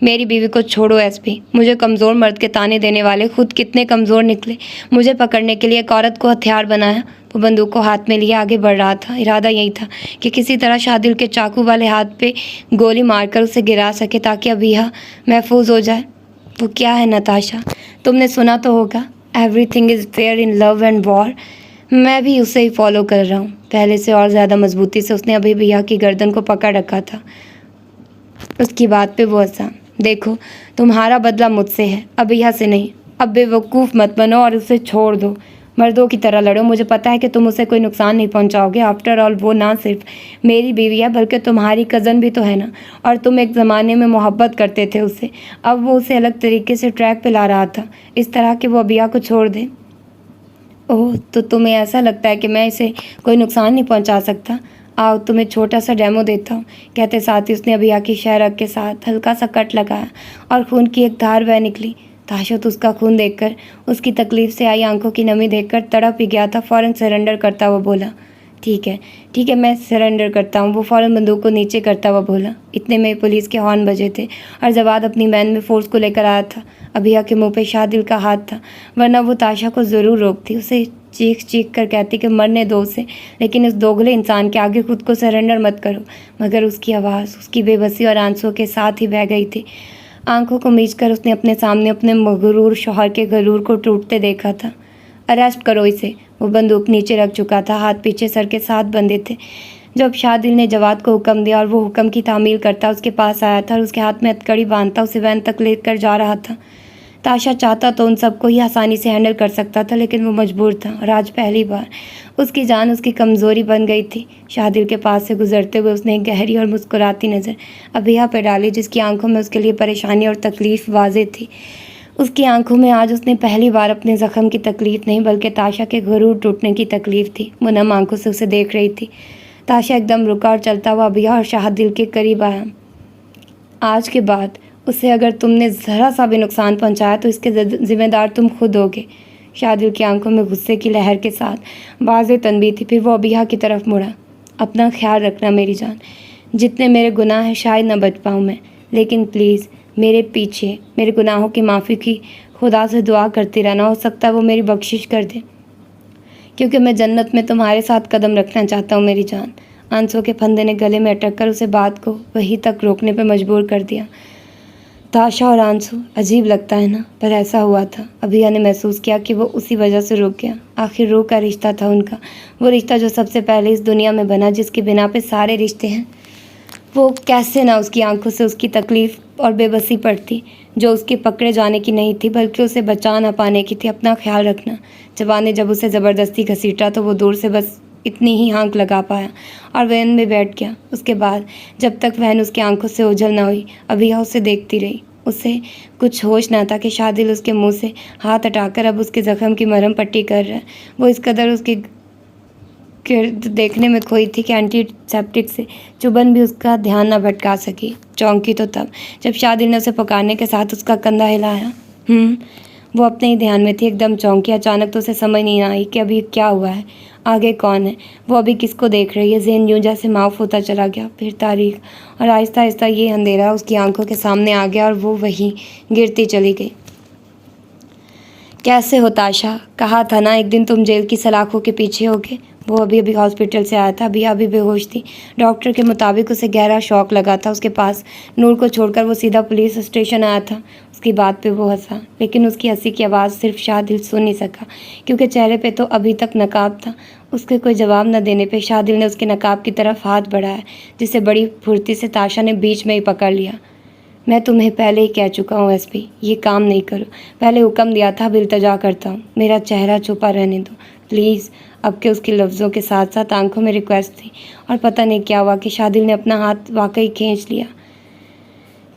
Speaker 1: मेरी बीवी को छोड़ो एसपी। मुझे कमज़ोर मर्द के ताने देने वाले खुद कितने कमज़ोर निकले। मुझे पकड़ने के लिए एक औरत को हथियार बनाया। वो बंदूक को हाथ में लिए आगे बढ़ रहा था। इरादा यही था कि किसी तरह शादिल के चाकू वाले हाथ पे गोली मारकर उसे गिरा सके ताकि अबिहा महफूज हो जाए। वो क्या है नताशा, तुमने सुना तो होगा, everything is fair in love and war. मैं भी उसे ही फॉलो कर रहा हूँ। पहले से और ज़्यादा मजबूती से उसने अबिहा की गर्दन को पकड़ रखा था। उसकी बात पे वो हंसा। देखो, तुम्हारा बदला मुझसे है, अबिहा से नहीं। अब बेवकूफ़ मत बनो और उसे छोड़ दो। मर्दों की तरह लड़ो। मुझे पता है कि तुम उसे कोई नुकसान नहीं पहुंचाओगे। आफ्टर ऑल वो ना सिर्फ मेरी बीवी है बल्कि तुम्हारी कज़न भी तो है ना। और तुम एक ज़माने में मोहब्बत करते थे उससे। अब वो उसे अलग तरीके से ट्रैक पे ला रहा था, इस तरह कि वो अबिहा को छोड़ दे। ओह, तो तुम्हें ऐसा लगता है कि मैं इसे कोई नुकसान नहीं पहुंचा सकता? आओ तुम्हें छोटा सा डेमो देता हूँ। कहते साथ ही उसने अबिहा की शहरक के साथ हल्का सा कट लगाया और खून की एक धार बह निकली। ताशुत उसका खून देखकर, उसकी तकलीफ से आई आंखों की नमी देखकर तड़प ही गया था। फ़ौरन सरेंडर करता हुआ बोला, ठीक है मैं सरेंडर करता हूँ। वो फ़ौरन बंदूक को नीचे करता हुआ बोला। इतने में पुलिस के हॉर्न बजे थे और जवाद अपनी वैन में फोर्स को लेकर आया था। अबिहा के मुंह पे शादिल का हाथ था, वरना वो ताशा को ज़रूर रोकती, उसे चीख चीख कर कहती कि मरने दो उसे, लेकिन इस दोगले इंसान के आगे खुद को सरेंडर मत करो। मगर उसकी आवाज़ उसकी बेबसी और आंसुओं के साथ ही बह गई थी। आंखों को मीच कर उसने अपने सामने अपने मगरूर शौहर के गरूर को टूटते देखा था। अरेस्ट करो इसे। वो बंदूक नीचे रख चुका था, हाथ पीछे सर के साथ बंधे थे। जब शादिल ने जवाद को हुक्म दिया और वो हुक्म की तामील करता उसके पास आया था और उसके हाथ में हथकड़ी बांधता उसे वैन तक लेकर जा रहा था। ताशा चाहता तो उन सबको ही आसानी से हैंडल कर सकता था, लेकिन वो मजबूर था। और आज पहली बार उसकी जान उसकी कमज़ोरी बन गई थी। शादिल के पास से गुजरते हुए उसने एक गहरी और मुस्कुराती नज़र अभिया पर डाली, जिसकी आंखों में उसके लिए परेशानी और तकलीफ़ वाज़ेह थी। उसकी आंखों में आज उसने पहली बार अपने ज़ख्म की तकलीफ़ नहीं, बल्कि ताशा के गुरूर टूटने की तकलीफ़ थी। वो नम आंखों से उसे देख रही थी। ताशा एकदम रुका और चलता हुआ अभिया और शादिल के करीब आया। आज के बाद उसे अगर तुमने ज़रा सा भी नुकसान पहुंचाया तो इसके ज़िम्मेदार तुम खुद होगे। शादिल की आंखों में गुस्से की लहर के साथ वाज़ेह तनबीह थी। फिर वो अभिया की तरफ मुड़ा। अपना ख्याल रखना मेरी जान। जितने मेरे गुनाह हैं शायद न बच पाऊँ मैं, लेकिन प्लीज़ मेरे पीछे मेरे गुनाहों की माफ़ी की खुदा से दुआ करती रहना। हो सकता है वो मेरी बख्शिश कर दे, क्योंकि मैं जन्नत में तुम्हारे साथ कदम रखना चाहता हूँ मेरी जान। आंसू के फंदे ने गले में अटक कर उसे बात को वहीं तक रोकने पर मजबूर कर दिया। ताशा और आंसू, अजीब लगता है ना, पर ऐसा हुआ था। अभिया ने महसूस किया कि वो उसी वजह से रुक गया। आखिर रूह का रिश्ता था उनका, वो रिश्ता जो सबसे पहले इस दुनिया में बना, जिसकी बिना पे सारे रिश्ते हैं। वो कैसे ना उसकी आंखों से उसकी तकलीफ़ और बेबसी पड़ती, जो उसके पकड़े जाने की नहीं थी बल्कि उसे बचा ना पाने की थी। अपना ख्याल रखना। जवान ने जब उसे ज़बरदस्ती घसीटा तो वो दूर से बस इतनी ही हाँक लगा पाया और वैन में बैठ गया। उसके बाद जब तक वैन उसकी आंखों से ओझल ना हुई, अभिया उसे देखती रही। उसे कुछ होश ना था कि शादिल उसके मुंह से हाथ हटाकर अब उसके ज़ख्म की मरहम पट्टी कर रहा है। वो इस कदर उसके गिर्द देखने में खोई थी कि एंटीसेप्टिक से चुभन भी उसका ध्यान न भटका सकी। चौंकी तो तब जब शादिल ने उसे पुकारने के साथ उसका कंधा हिलाया। वो अपने ही ध्यान में थी, एकदम चौंकी। अचानक तो उसे समझ नहीं आई कि अभी क्या हुआ है, आगे कौन है, वो अभी किसको देख रही है। ज़हन यूं जैसे माफ होता चला गया। फिर तारीख, और आहिस्ता आहिस्ता ये अंधेरा उसकी आंखों के सामने आ गया और वो वहीं गिरती चली गई। कैसे हो ताशा? कहा था ना एक दिन तुम जेल की सलाखों के पीछे होगे। वो अभी अभी हॉस्पिटल से आया था, अभी बेहोश थी। डॉक्टर के मुताबिक उसे गहरा शॉक लगा था। उसके पास नूर को छोड़कर वो सीधा पुलिस स्टेशन आया था। उसकी बात पे वो हंसा, लेकिन उसकी हंसी की आवाज़ सिर्फ शादिल सुन नहीं सका, क्योंकि चेहरे पे तो अभी तक नकाब था। उसके कोई जवाब न देने पे शादिल ने उसके नकाब की तरफ हाथ बढ़ाया, जिसे बड़ी फुर्ती से ताशा ने बीच में ही पकड़ लिया। मैं तुम्हें पहले ही कह चुका हूँ एसपी, ये काम नहीं करो। पहले हुक्म दिया था, अब इल्तजा करता हूँ, मेरा चेहरा छुपा रहने दो प्लीज़। अब के उसके लफ्ज़ों के साथ साथ आंखों में रिक्वेस्ट थी। और पता नहीं क्या हुआ कि शादिल ने अपना हाथ वाकई खींच लिया।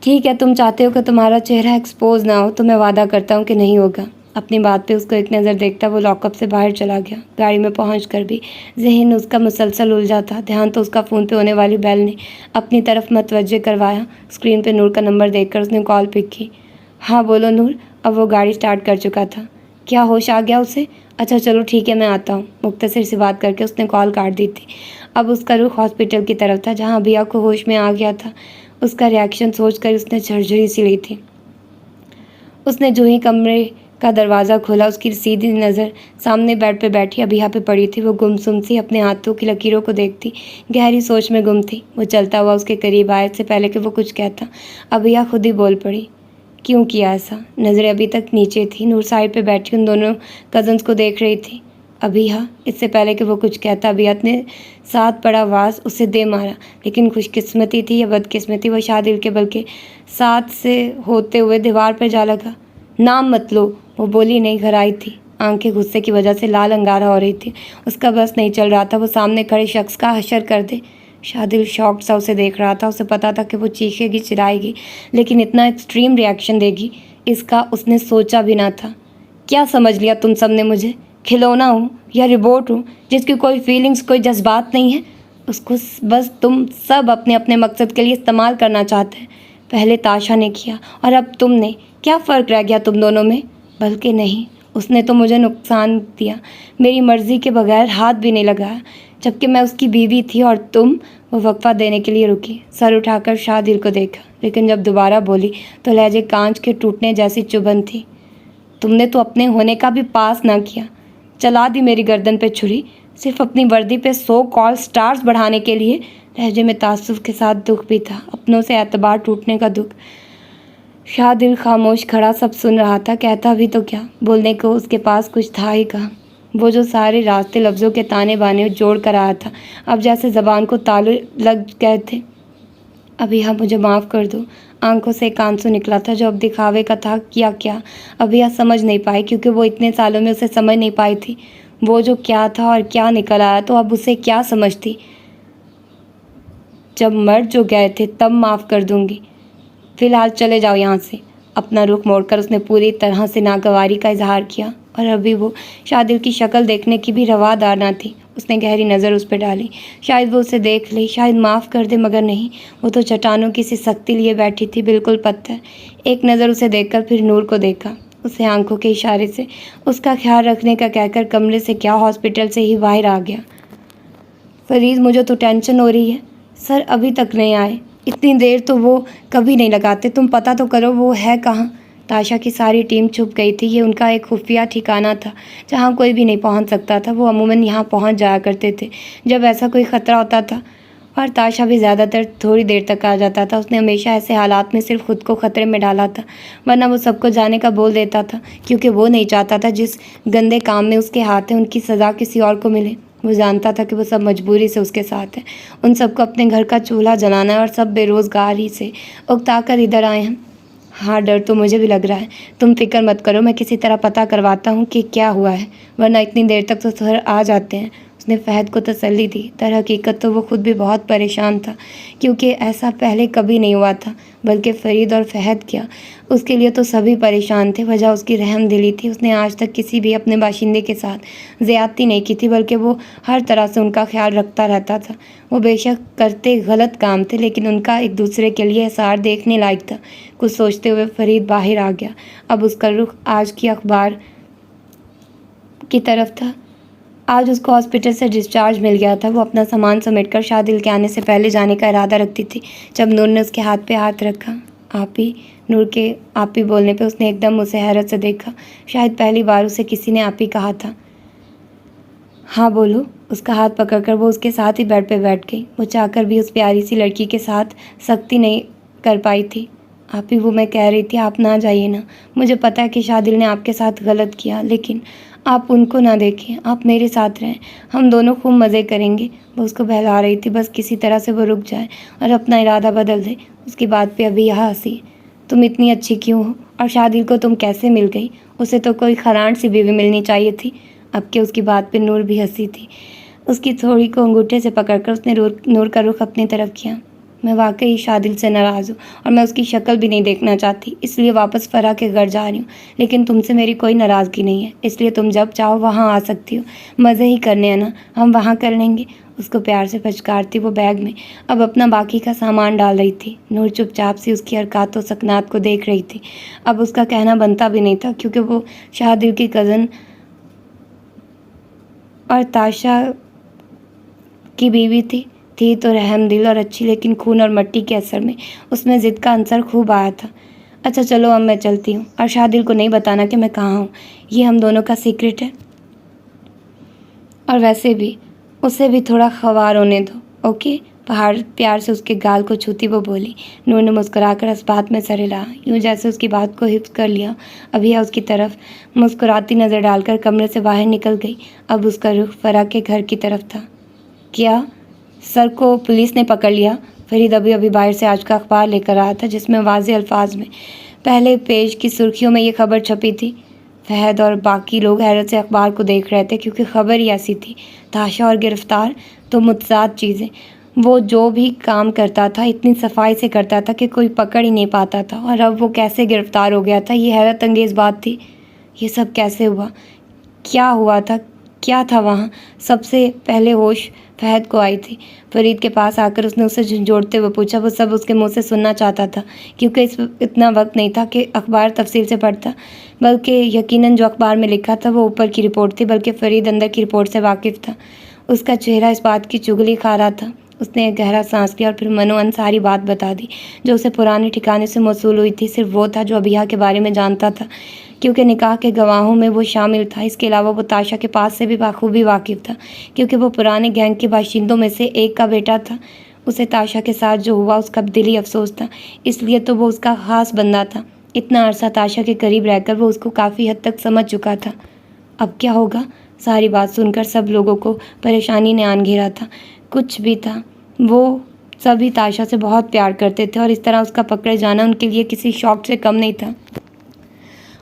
Speaker 1: ठीक है, तुम चाहते हो कि तुम्हारा चेहरा एक्सपोज ना हो, तो मैं वादा करता हूँ कि नहीं होगा। अपनी बात पे उसको एक नज़र देखता वो लॉकअप से बाहर चला गया। गाड़ी में पहुंचकर भी ज़हन उसका मुसलसल उलझा था। ध्यान तो उसका फ़ोन पे होने वाली बेल ने अपनी तरफ मतवज्जे करवाया। स्क्रीन पे नूर का नंबर देखकर उसने कॉल पिक की। हाँ बोलो नूर। अब वो गाड़ी स्टार्ट कर चुका था। क्या होश आ गया उसे? अच्छा चलो ठीक है, मैं आता हूँ। मुख्तसर सी बात करके उसने कॉल काट दी थी। अब उसका रुख हॉस्पिटल की तरफ था, जहाँ अभिया को होश में आ गया था। उसका रिएक्शन सोचकर उसने झरझरी सी ली थी। उसने जो ही कमरे का दरवाज़ा खोला, उसकी सीधी नज़र सामने बेड पे बैठी अभिया पे पड़ी थी। वो गुमसुम सी अपने हाथों की लकीरों को देखती गहरी सोच में गुम थी। वो चलता हुआ उसके करीब आए इससे पहले कि वो कुछ कहता, अभिया खुद ही बोल पड़ी। क्यों किया ऐसा? नज़रें अभी तक नीचे थी। नूर साइड पे बैठी उन दोनों कज़न्स को देख रही थी। अभिया, इससे पहले कि वो कुछ कहता, अभिया ने साथ पड़ा आवाज़ उसे दे मारा। लेकिन खुशकिस्मती थी या बदकिस्मती, वो शादिल के बल्कि साथ से होते हुए दीवार पर जा लगा। नाम मत लो, वो बोली नहीं घर आई थी। आंखें गुस्से की वजह से लाल अंगारा हो रही थी। उसका बस नहीं चल रहा था वो सामने खड़े शख्स का हशर कर दे। शादिल शॉक्ड सा उसे देख रहा था। उसे पता था कि वो चीखेगी, चिल्लाएगी, लेकिन इतना एक्सट्रीम रिएक्शन देगी इसका उसने सोचा भी ना था। क्या समझ लिया तुम सब ने मुझे? खिलौना हूँ या रिबोट हूँ जिसकी कोई फीलिंग्स, कोई जज्बात नहीं है? उसको बस तुम सब अपने अपने मकसद के लिए इस्तेमाल करना चाहते हैं। पहले ताशा ने किया और अब तुमने। क्या फ़र्क रह गया तुम दोनों में? बल्कि नहीं, उसने तो मुझे नुकसान दिया, मेरी मर्ज़ी के बगैर हाथ भी नहीं लगाया, जबकि मैं उसकी बीवी थी। और तुम? वो वक्फा देने के लिए रुकी, सर उठाकर शादिल को देखा, लेकिन जब दोबारा बोली तो लहजे कांच के टूटने जैसी चुभन थी। तुमने तो अपने होने का भी पास ना किया, चला दी मेरी गर्दन पे छुरी, सिर्फ अपनी वर्दी पे 100 कॉल स्टार्स बढ़ाने के लिए। लहजे में तासुफ के साथ दुख भी था, अपनों से एतबार टूटने का दुख। शादिल खामोश खड़ा सब सुन रहा था। कहता भी तो क्या, बोलने को उसके पास कुछ था ही कहाँ। वो जो सारे रास्ते लफ्ज़ों के ताने बाने जोड़ कर आया था, अब जैसे ज़बान को ताले लग गए थे। अभी हाँ, मुझे माफ़ कर दो। आंखों से एक आंसू निकला था जो अब दिखावे का था या क्या, अभिया समझ नहीं पाई, क्योंकि वो इतने सालों में उसे समझ नहीं पाई थी। वो जो क्या था और क्या निकल आया, तो अब उसे क्या समझती। जब मर जो गए थे तब माफ़ कर दूंगी, फिलहाल चले जाओ यहाँ से। अपना रुख मोड़कर उसने पूरी तरह से नागवारी का इजहार किया, और अभी वो शादिल की शक्ल देखने की भी रवादार ना थी। उसने गहरी नज़र उस पर डाली, शायद वो उसे देख ले, शायद माफ़ कर दे, मगर नहीं, वो तो चट्टानों की सी सख्ती लिए बैठी थी, बिल्कुल पत्थर। एक नज़र उसे देखकर फिर नूर को देखा। उसे आंखों के इशारे से उसका ख्याल रखने का कहकर कमरे से क्या हॉस्पिटल से ही बाहर आ गया। फरीद, मुझे तो टेंशन हो रही है। सर अभी तक नहीं आए, इतनी देर तो वो कभी नहीं लगाते। तुम पता तो करो वो है कहाँ। ताशा की सारी टीम छुप गई थी। ये उनका एक खुफिया ठिकाना था जहाँ कोई भी नहीं पहुँच सकता था। वो अमूमन यहाँ पहुँच जाया करते थे जब ऐसा कोई ख़तरा होता था, और ताशा भी ज़्यादातर थोड़ी देर तक आ जाता था। उसने हमेशा ऐसे हालात में सिर्फ खुद को ख़तरे में डाला था, वरना वो सबको जाने का बोल देता था, क्योंकि वो नहीं चाहता था जिस गंदे काम में उसके हाथ है उनकी सज़ा किसी और को मिले। वो जानता था कि वो सब मजबूरी से उसके साथ है। उन सबको अपने घर का चूल्हा जलाना है, और सब बेरोज़गार ही से उकता कर इधर आए हैं। हाँ, डर तो मुझे भी लग रहा है। तुम फिक्र मत करो, मैं किसी तरह पता करवाता हूँ कि क्या हुआ है, वरना इतनी देर तक तो सर आ जाते हैं। उसने फहद को तसल्ली दी। दरहकीकत तो वो खुद भी बहुत परेशान था, क्योंकि ऐसा पहले कभी नहीं हुआ था। बल्कि फरीद और फहद क्या, उसके लिए तो सभी परेशान थे। वजह उसकी रहम दिली थी। उसने आज तक किसी भी अपने बाशिंदे के साथ ज़्यादती नहीं की थी, बल्कि वो हर तरह से उनका ख्याल रखता रहता था। वो बेशक करते गलत काम थे, लेकिन उनका एक दूसरे के लिए एहसार देखने लायक था। कुछ सोचते हुए फरीद बाहर आ गया। अब उसका रुख आज की अखबार की तरफ था। आज उसको हॉस्पिटल से डिस्चार्ज मिल गया था। वो अपना सामान समेटकर शादिल के आने से पहले जाने का इरादा रखती थी, जब नूर ने उसके हाथ पे हाथ रखा। आप ही? नूर के आप ही बोलने पे उसने एकदम उसे हैरत से देखा। शायद पहली बार उसे किसी ने आप ही कहा था। हाँ बोलो। उसका हाथ पकड़कर वो उसके साथ ही बेड पे बैठ गई। वो चाहकर भी उस प्यारी सी लड़की के साथ सख्ती नहीं कर पाई थी। आप ही, वो मैं कह रही थी आप ना जाइए ना। मुझे पता है कि शादिल ने आपके साथ गलत किया, लेकिन आप उनको ना देखें, आप मेरे साथ रहें, हम दोनों खूब मज़े करेंगे। वो उसको बहला रही थी, बस किसी तरह से वो रुक जाए और अपना इरादा बदल दे। उसकी बात पे अभी यहाँ हंसी। तुम इतनी अच्छी क्यों हो, और शादिल को तुम कैसे मिल गई? उसे तो कोई खरांड सी बीवी मिलनी चाहिए थी। अब के उसकी बात पे नूर भी हंसी थी। उसकी थोड़ी को अंगूठे से पकड़कर उसने नूर का रुख अपनी तरफ किया। मैं वाकई शादिल से नाराज़ हूँ, और मैं उसकी शक्ल भी नहीं देखना चाहती, इसलिए वापस फरा के घर जा रही हूँ। लेकिन तुमसे मेरी कोई नाराज़गी नहीं है, इसलिए तुम जब चाहो वहाँ आ सकती हो। मज़े ही करने हैं ना, हम वहाँ कर लेंगे। उसको प्यार से फचकारती वो बैग में अब अपना बाकी का सामान डाल रही थी। नूर चुपचाप सी उसकी हरकतों सकनात को देख रही थी। अब उसका कहना बनता भी नहीं था, क्योंकि वो शादिल की कज़न और ताशा की बीवी थी तो रहमदिल और अच्छी, लेकिन खून और मट्टी के असर में उसमें ज़िद का अंसर खूब आया था। अच्छा चलो, अब मैं चलती हूँ, और शादिल को नहीं बताना कि मैं कहाँ हूँ। ये हम दोनों का सीक्रेट है, और वैसे भी उसे भी थोड़ा ख्वार होने दो, ओके? पहाड़ प्यार से उसके गाल को छूती वो बोली। नूर ने मुस्कुराकर इस बात में सर हिलाया, यूँ जैसे उसकी बात को हिफ्ज़ कर लिया। अभिया उसकी तरफ मुस्कुराती नज़र डालकर कमरे से बाहर निकल गई। अब उसका रुख फरा के घर की तरफ था। क्या सर को पुलिस ने पकड़ लिया? फरीद अभी अभी बाहर से आज का अखबार लेकर आया था, जिसमें वाज़ेह अल्फाज में पहले पेज की सुर्खियों में ये खबर छपी थी। फहद और बाकी लोग हैरत से अखबार को देख रहे थे, क्योंकि खबर ही ऐसी थी। ताशा और गिरफ्तार तो मुतज़ाद चीज़ें। वो जो भी काम करता था इतनी सफाई से करता था कि कोई पकड़ ही नहीं पाता था, और अब वो कैसे गिरफ्तार हो गया था, ये हैरत अंगेज़ बात थी। ये सब कैसे हुआ? क्या हुआ था? क्या था वहाँ? सबसे पहले होश फहद को आई थी। फरीद के पास आकर उसने उसे झंझोड़ते हुए पूछा। वो सब उसके मुंह से सुनना चाहता था, क्योंकि इतना वक्त नहीं था कि अखबार तफसील से पढ़ता, बल्कि यकीनन जो अखबार में लिखा था वो ऊपर की रिपोर्ट थी, बल्कि फरीद अंदर की रिपोर्ट से वाकिफ़ था। उसका चेहरा इस बात की चुगली खा रहा था। उसने एक गहरा सांस लिया और फिर मनोअन सारी बात बता दी जो उसे पुराने ठिकाने से मौसूल हुई थी। सिर्फ वो था जो अभिया के बारे में जानता था, क्योंकि निकाह के गवाहों में वो शामिल था। इसके अलावा वो ताशा के पास से भी बाखूबी वाकिफ़ था, क्योंकि वो पुराने गैंग के बाशिंदों में से एक का बेटा था। उसे ताशा के साथ जो हुआ उसका दिली अफसोस था, इसलिए तो वो उसका ख़ास बंदा था। इतना अरसा ताशा के करीब रहकर वो उसको काफ़ी हद तक समझ चुका था। अब क्या होगा? सारी बात सुनकर सब लोगों को परेशानी ने आन घेरा था। कुछ भी था, वो सभी ताशा से बहुत प्यार करते थे और इस तरह उसका पकड़े जाना उनके लिए किसी शौक से कम नहीं था।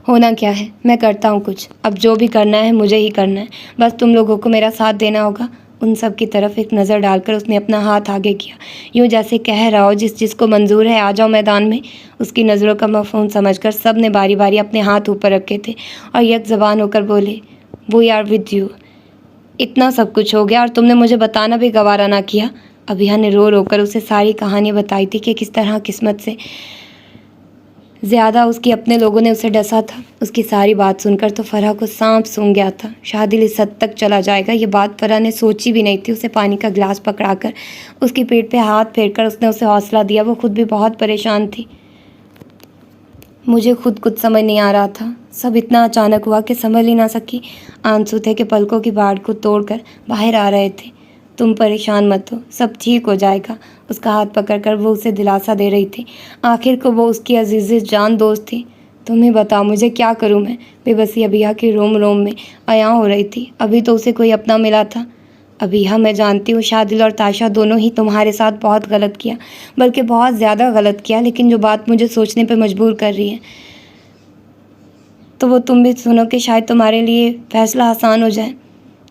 Speaker 1: होना क्या है, मैं करता हूँ कुछ, अब जो भी करना है मुझे ही करना है, बस तुम लोगों को मेरा साथ देना होगा। उन सब की तरफ एक नज़र डालकर उसने अपना हाथ आगे किया, यूँ जैसे कह रहा हो जिसको मंजूर है आ जाओ मैदान में। उसकी नज़रों का मफ़हूम समझकर सब ने बारी बारी अपने हाथ ऊपर रखे थे और एक ज़बान होकर बोले, वी आर विद यू। इतना सब कुछ हो गया और तुमने मुझे बताना भी गवारा ना किया। अभिया ने रो रो कर उसे सारी कहानी बताई थी कि किस तरह किस्मत से ज़्यादा उसके अपने लोगों ने उसे डसा था। उसकी सारी बात सुनकर तो फरहा को सांप सूंघ गया था। शादिल इस हद तक चला जाएगा ये बात फरहा ने सोची भी नहीं थी। उसे पानी का गिलास पकड़ाकर उसकी पीठ पे हाथ फेरकर उसने उसे हौसला दिया। वो खुद भी बहुत परेशान थी। मुझे खुद कुछ समझ नहीं आ रहा था, सब इतना अचानक हुआ कि समझ ही ना सकी। आंसू थे कि पलकों की बाढ़ को तोड़कर बाहर आ रहे थे। तुम परेशान मत हो, सब ठीक हो जाएगा। उसका हाथ पकड़कर वो उसे दिलासा दे रही थी। आखिर को वो उसकी अजीज़ जान दोस्त थी। तुम ही बताओ मुझे क्या करूं मैं। बेबसी अबिया के रोम रोम में अया हो रही थी। अभी तो उसे कोई अपना मिला था। अबिया मैं जानती हूँ शादिल और ताशा दोनों ही तुम्हारे साथ बहुत गलत किया, बल्कि बहुत ज़्यादा गलत किया, लेकिन जो बात मुझे सोचने पर मजबूर कर रही है तो वो तुम भी सुनो कि शायद तुम्हारे लिए फ़ैसला आसान हो जाए।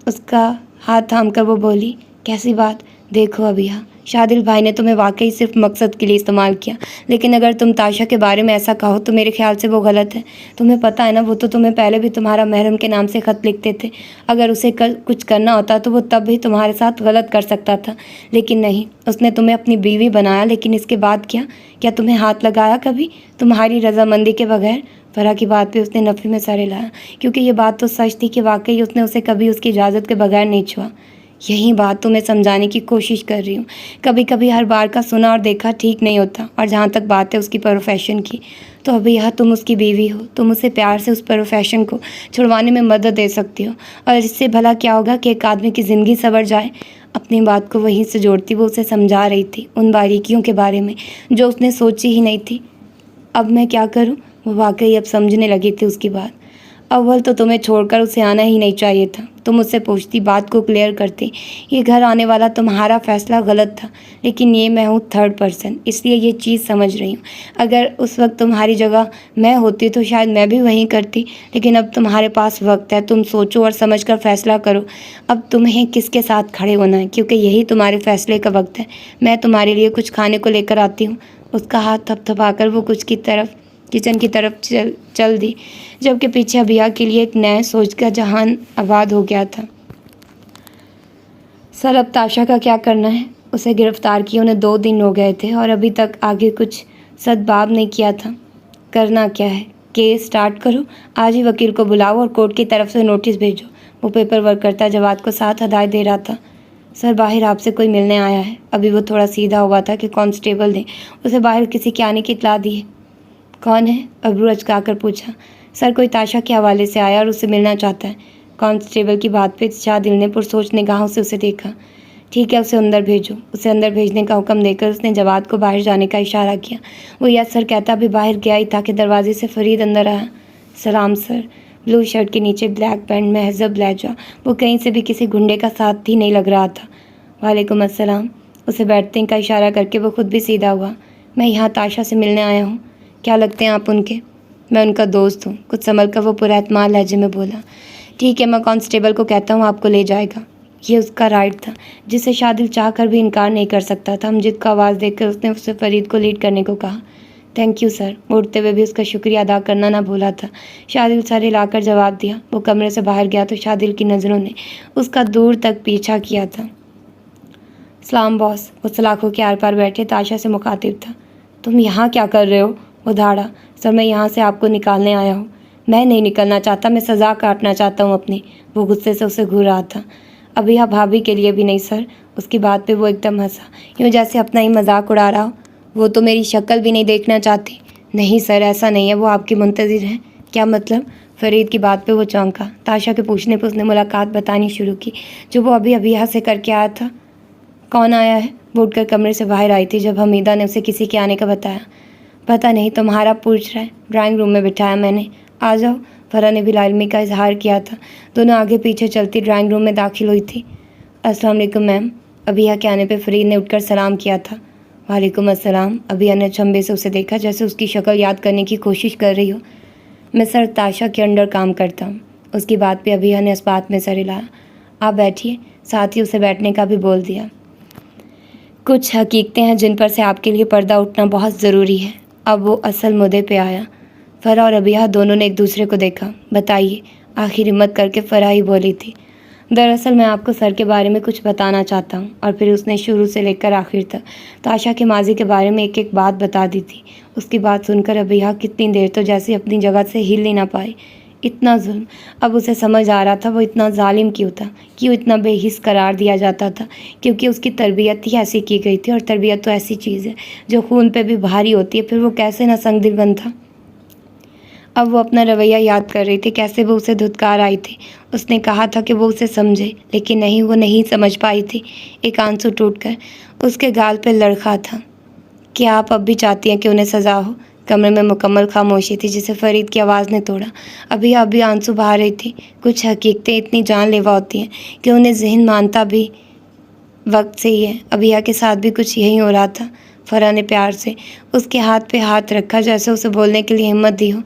Speaker 1: उसका हाथ थाम कर वो बोली, कैसी बात? देखो अबिया, शादिल भाई ने तुम्हें वाकई सिर्फ मकसद के लिए इस्तेमाल किया, लेकिन अगर तुम ताशा के बारे में ऐसा कहो तो मेरे ख्याल से वो गलत है। तुम्हें पता है ना, वो तो तुम्हें पहले भी तुम्हारा महरम के नाम से ख़त लिखते थे। अगर उसे कुछ करना होता तो वो तब भी तुम्हारे साथ गलत कर सकता था, लेकिन नहीं, उसने तुम्हें अपनी बीवी बनाया। लेकिन इसके बाद क्या तुम्हें हाथ लगाया कभी, तुम्हारी रजामंदी के बगैर? फरहा की बात पे उसने नफ़ी में सर हिलाया, क्योंकि ये बात तो सच थी कि वाकई उसने उसे कभी उसकी इजाज़त के बगैर नहीं छुआ। यही बात तुम्हें समझाने की कोशिश कर रही हूँ। कभी कभी हर बार का सुना और देखा ठीक नहीं होता। और जहाँ तक बात है उसकी प्रोफेशन की, तो अभी यह तुम उसकी बीवी हो, तुम उसे प्यार से उस प्रोफेशन को छुड़वाने में मदद दे सकती हो। और इससे भला क्या होगा कि एक आदमी की ज़िंदगी संवर जाए। अपनी बात को वहीं से जोड़ती वो उसे समझा रही थी, उन बारीकियों के बारे में जो उसने सोची ही नहीं थी। अब मैं क्या करूँ? वो वाकई अब समझने लगी थी उसकी बात। अव्वल तो तुम्हें छोड़कर उसे आना ही नहीं चाहिए था। तुम उससे पूछती, बात को क्लियर करती। ये घर आने वाला तुम्हारा फैसला गलत था, लेकिन ये मैं हूँ थर्ड पर्सन, इसलिए ये चीज़ समझ रही हूँ। अगर उस वक्त तुम्हारी जगह मैं होती तो शायद मैं भी वहीं करती, लेकिन अब तुम्हारे पास वक्त है। तुम सोचो और समझ कर फैसला करो। अब तुम्हें किसके साथ खड़े होना है, क्योंकि यही तुम्हारे फैसले का वक्त है। मैं तुम्हारे लिए कुछ खाने को लेकर आती हूँ। उसका हाथ थपथपाकर वो किचन की तरफ चल दी, जबकि पीछे अबिया के लिए एक नए सोच का जहान आबाद हो गया था। सर अब ताशा का क्या करना है? उसे गिरफ्तार किए उन्हें 2 दिन हो गए थे और अभी तक आगे कुछ सदबाब नहीं किया था। करना क्या है? केस स्टार्ट करो, आज ही वकील को बुलाओ और कोर्ट की तरफ से नोटिस भेजो। वो पेपर वर्क करता जवाद को साथ हदायत दे रहा था। सर बाहर आपसे कोई मिलने आया है। अभी वो थोड़ा सीधा हुआ था कि कांस्टेबल ने उसे बाहर किसी के आने की इत्तला दी है। कौन है? अबरू अचकाकर पूछा। सर कोई ताशा के हवाले से आया और उससे मिलना चाहता है। कांस्टेबल की बात पे शादिल ने पुरसोच निगाहों से उसे देखा। ठीक है, उसे अंदर भेजो। उसे अंदर भेजने का हुक्म देकर उसने जवाद को बाहर जाने का इशारा किया। वो यस सर कहता भी बाहर गया ही था कि दरवाजे से फरीद अंदर आया। सलाम सर। ब्लू शर्ट के नीचे ब्लैक पैंट, महजब लहजा। वो कहीं से भी किसी गुंडे का साथ ही नहीं लग रहा था। वालेकुम अस्सलाम। उसे बैठने का इशारा करके वो खुद भी सीधा हुआ। मैं यहाँ ताशा से मिलने आया हूँ। क्या लगते हैं आप उनके? मैं उनका दोस्त हूँ। कुछ संभल कर वो पुरएतमाद लहजे में बोला। ठीक है, मैं कांस्टेबल को कहता हूँ आपको ले जाएगा। ये उसका राइट था, जिसे शादिल चाह कर भी इनकार नहीं कर सकता था। अमजद को आवाज़ देकर उसने उससे फरीद को लीड करने को कहा। Thank you sir. उठते हुए भी उसका शुक्रिया अदा करना ना भूला था। शादिल सर हिलाकर जवाब दिया। वो कमरे से बाहर गया तो शादिल की नज़रों ने उसका दूर तक पीछा किया था। सलाम बॉस। वो सलाखों के आर पार बैठे ताशा से मुखातिब था। तुम यहाँ क्या कर रहे हो? वो धाड़ा। सर मैं यहाँ से आपको निकालने आया हूँ। मैं नहीं निकलना चाहता, मैं सज़ा काटना चाहता हूँ अपनी। वो गुस्से से उसे घूर रहा था। अभी यहाँ भाभी के लिए भी नहीं सर। उसकी बात पे वो एकदम हंसा, यूँ जैसे अपना ही मजाक उड़ा रहा हो। वो तो मेरी शक्ल भी नहीं देखना चाहती। नहीं सर ऐसा नहीं है, वो आपकी मुंतज़िर हैं। क्या मतलब? फरीद की बात पे वो चौंका। ताशा के पूछने पे उसने मुलाकात बतानी शुरू की जो वो अभी यहाँ से करके आया था। कौन आया है? वो उठकर कमरे से बाहर आई थी जब हमीदा ने उसे किसी के आने का बताया। पता नहीं, तुम्हारा पूछ रहा है। ड्राइंग रूम में बिठाया मैंने। आ जाओ। फरहा ने भी लाइलमी का इजहार किया था। दोनों आगे पीछे चलती ड्राइंग रूम में दाखिल हुई थी। अस्सलाम वालेकुम मैम। अभी यहाँ के आने पर फरीद ने उठकर सलाम किया था। वालेकुम अस्सलाम। अभिया ने अचंभे से उसे देखा, जैसे उसकी शक्ल याद करने की कोशिश कर रही हो। मैं सर ताशा के अंडर काम करता हूँ। उसकी बात पे अभिया ने इस बात में सर हिलाया। आप बैठिए। साथ ही उसे बैठने का भी बोल दिया। कुछ हकीकतें हैं जिन पर से आपके लिए पर्दा उठना बहुत ज़रूरी है। अब वो असल मुद्दे पे आया। फ़रा और अबिया दोनों ने एक दूसरे को देखा। बताइए, आखिर हिम्मत करके फ़रा ही बोली थी। दरअसल मैं आपको सर के बारे में कुछ बताना चाहता हूँ। और फिर उसने शुरू से लेकर आखिर तक ताशा के माजी के बारे में एक एक बात बता दी थी। उसकी बात सुनकर अबिया कितनी देर तो जैसे अपनी जगह से हिल ही ना पाई। इतना जुल्म, अब उसे समझ आ रहा था वो इतना जालिम क्यों था, क्यों इतना बेहिस करार दिया जाता था। क्योंकि उसकी तरबियत ही ऐसी की गई थी, और तरबियत तो ऐसी चीज़ है जो खून पे भी भारी होती है। फिर वो कैसे ना संगदिल बनता। अब वो अपना रवैया याद कर रही थी, कैसे वो उसे धुतकार आई थी। उसने कहा था कि वो उसे समझे, लेकिन नहीं, वो नहीं समझ पाई थी। एक आंसू टूटकर उसके गाल पे लड़खा था। क्या आप अब भी चाहती हैं कि उन्हें सज़ा हो? कमरे में मुकम्मल खामोशी थी, जिसे फरीद की आवाज़ ने तोड़ा। अभी आंसू बहा रही थी। कुछ हकीकतें इतनी जानलेवा होती हैं कि उन्हें ज़हन मानता भी वक्त से ही है। अभिया के साथ भी कुछ यही हो रहा था। फ़रा ने प्यार से उसके हाथ पे हाथ रखा, जैसे उसे बोलने के लिए हिम्मत दी हो।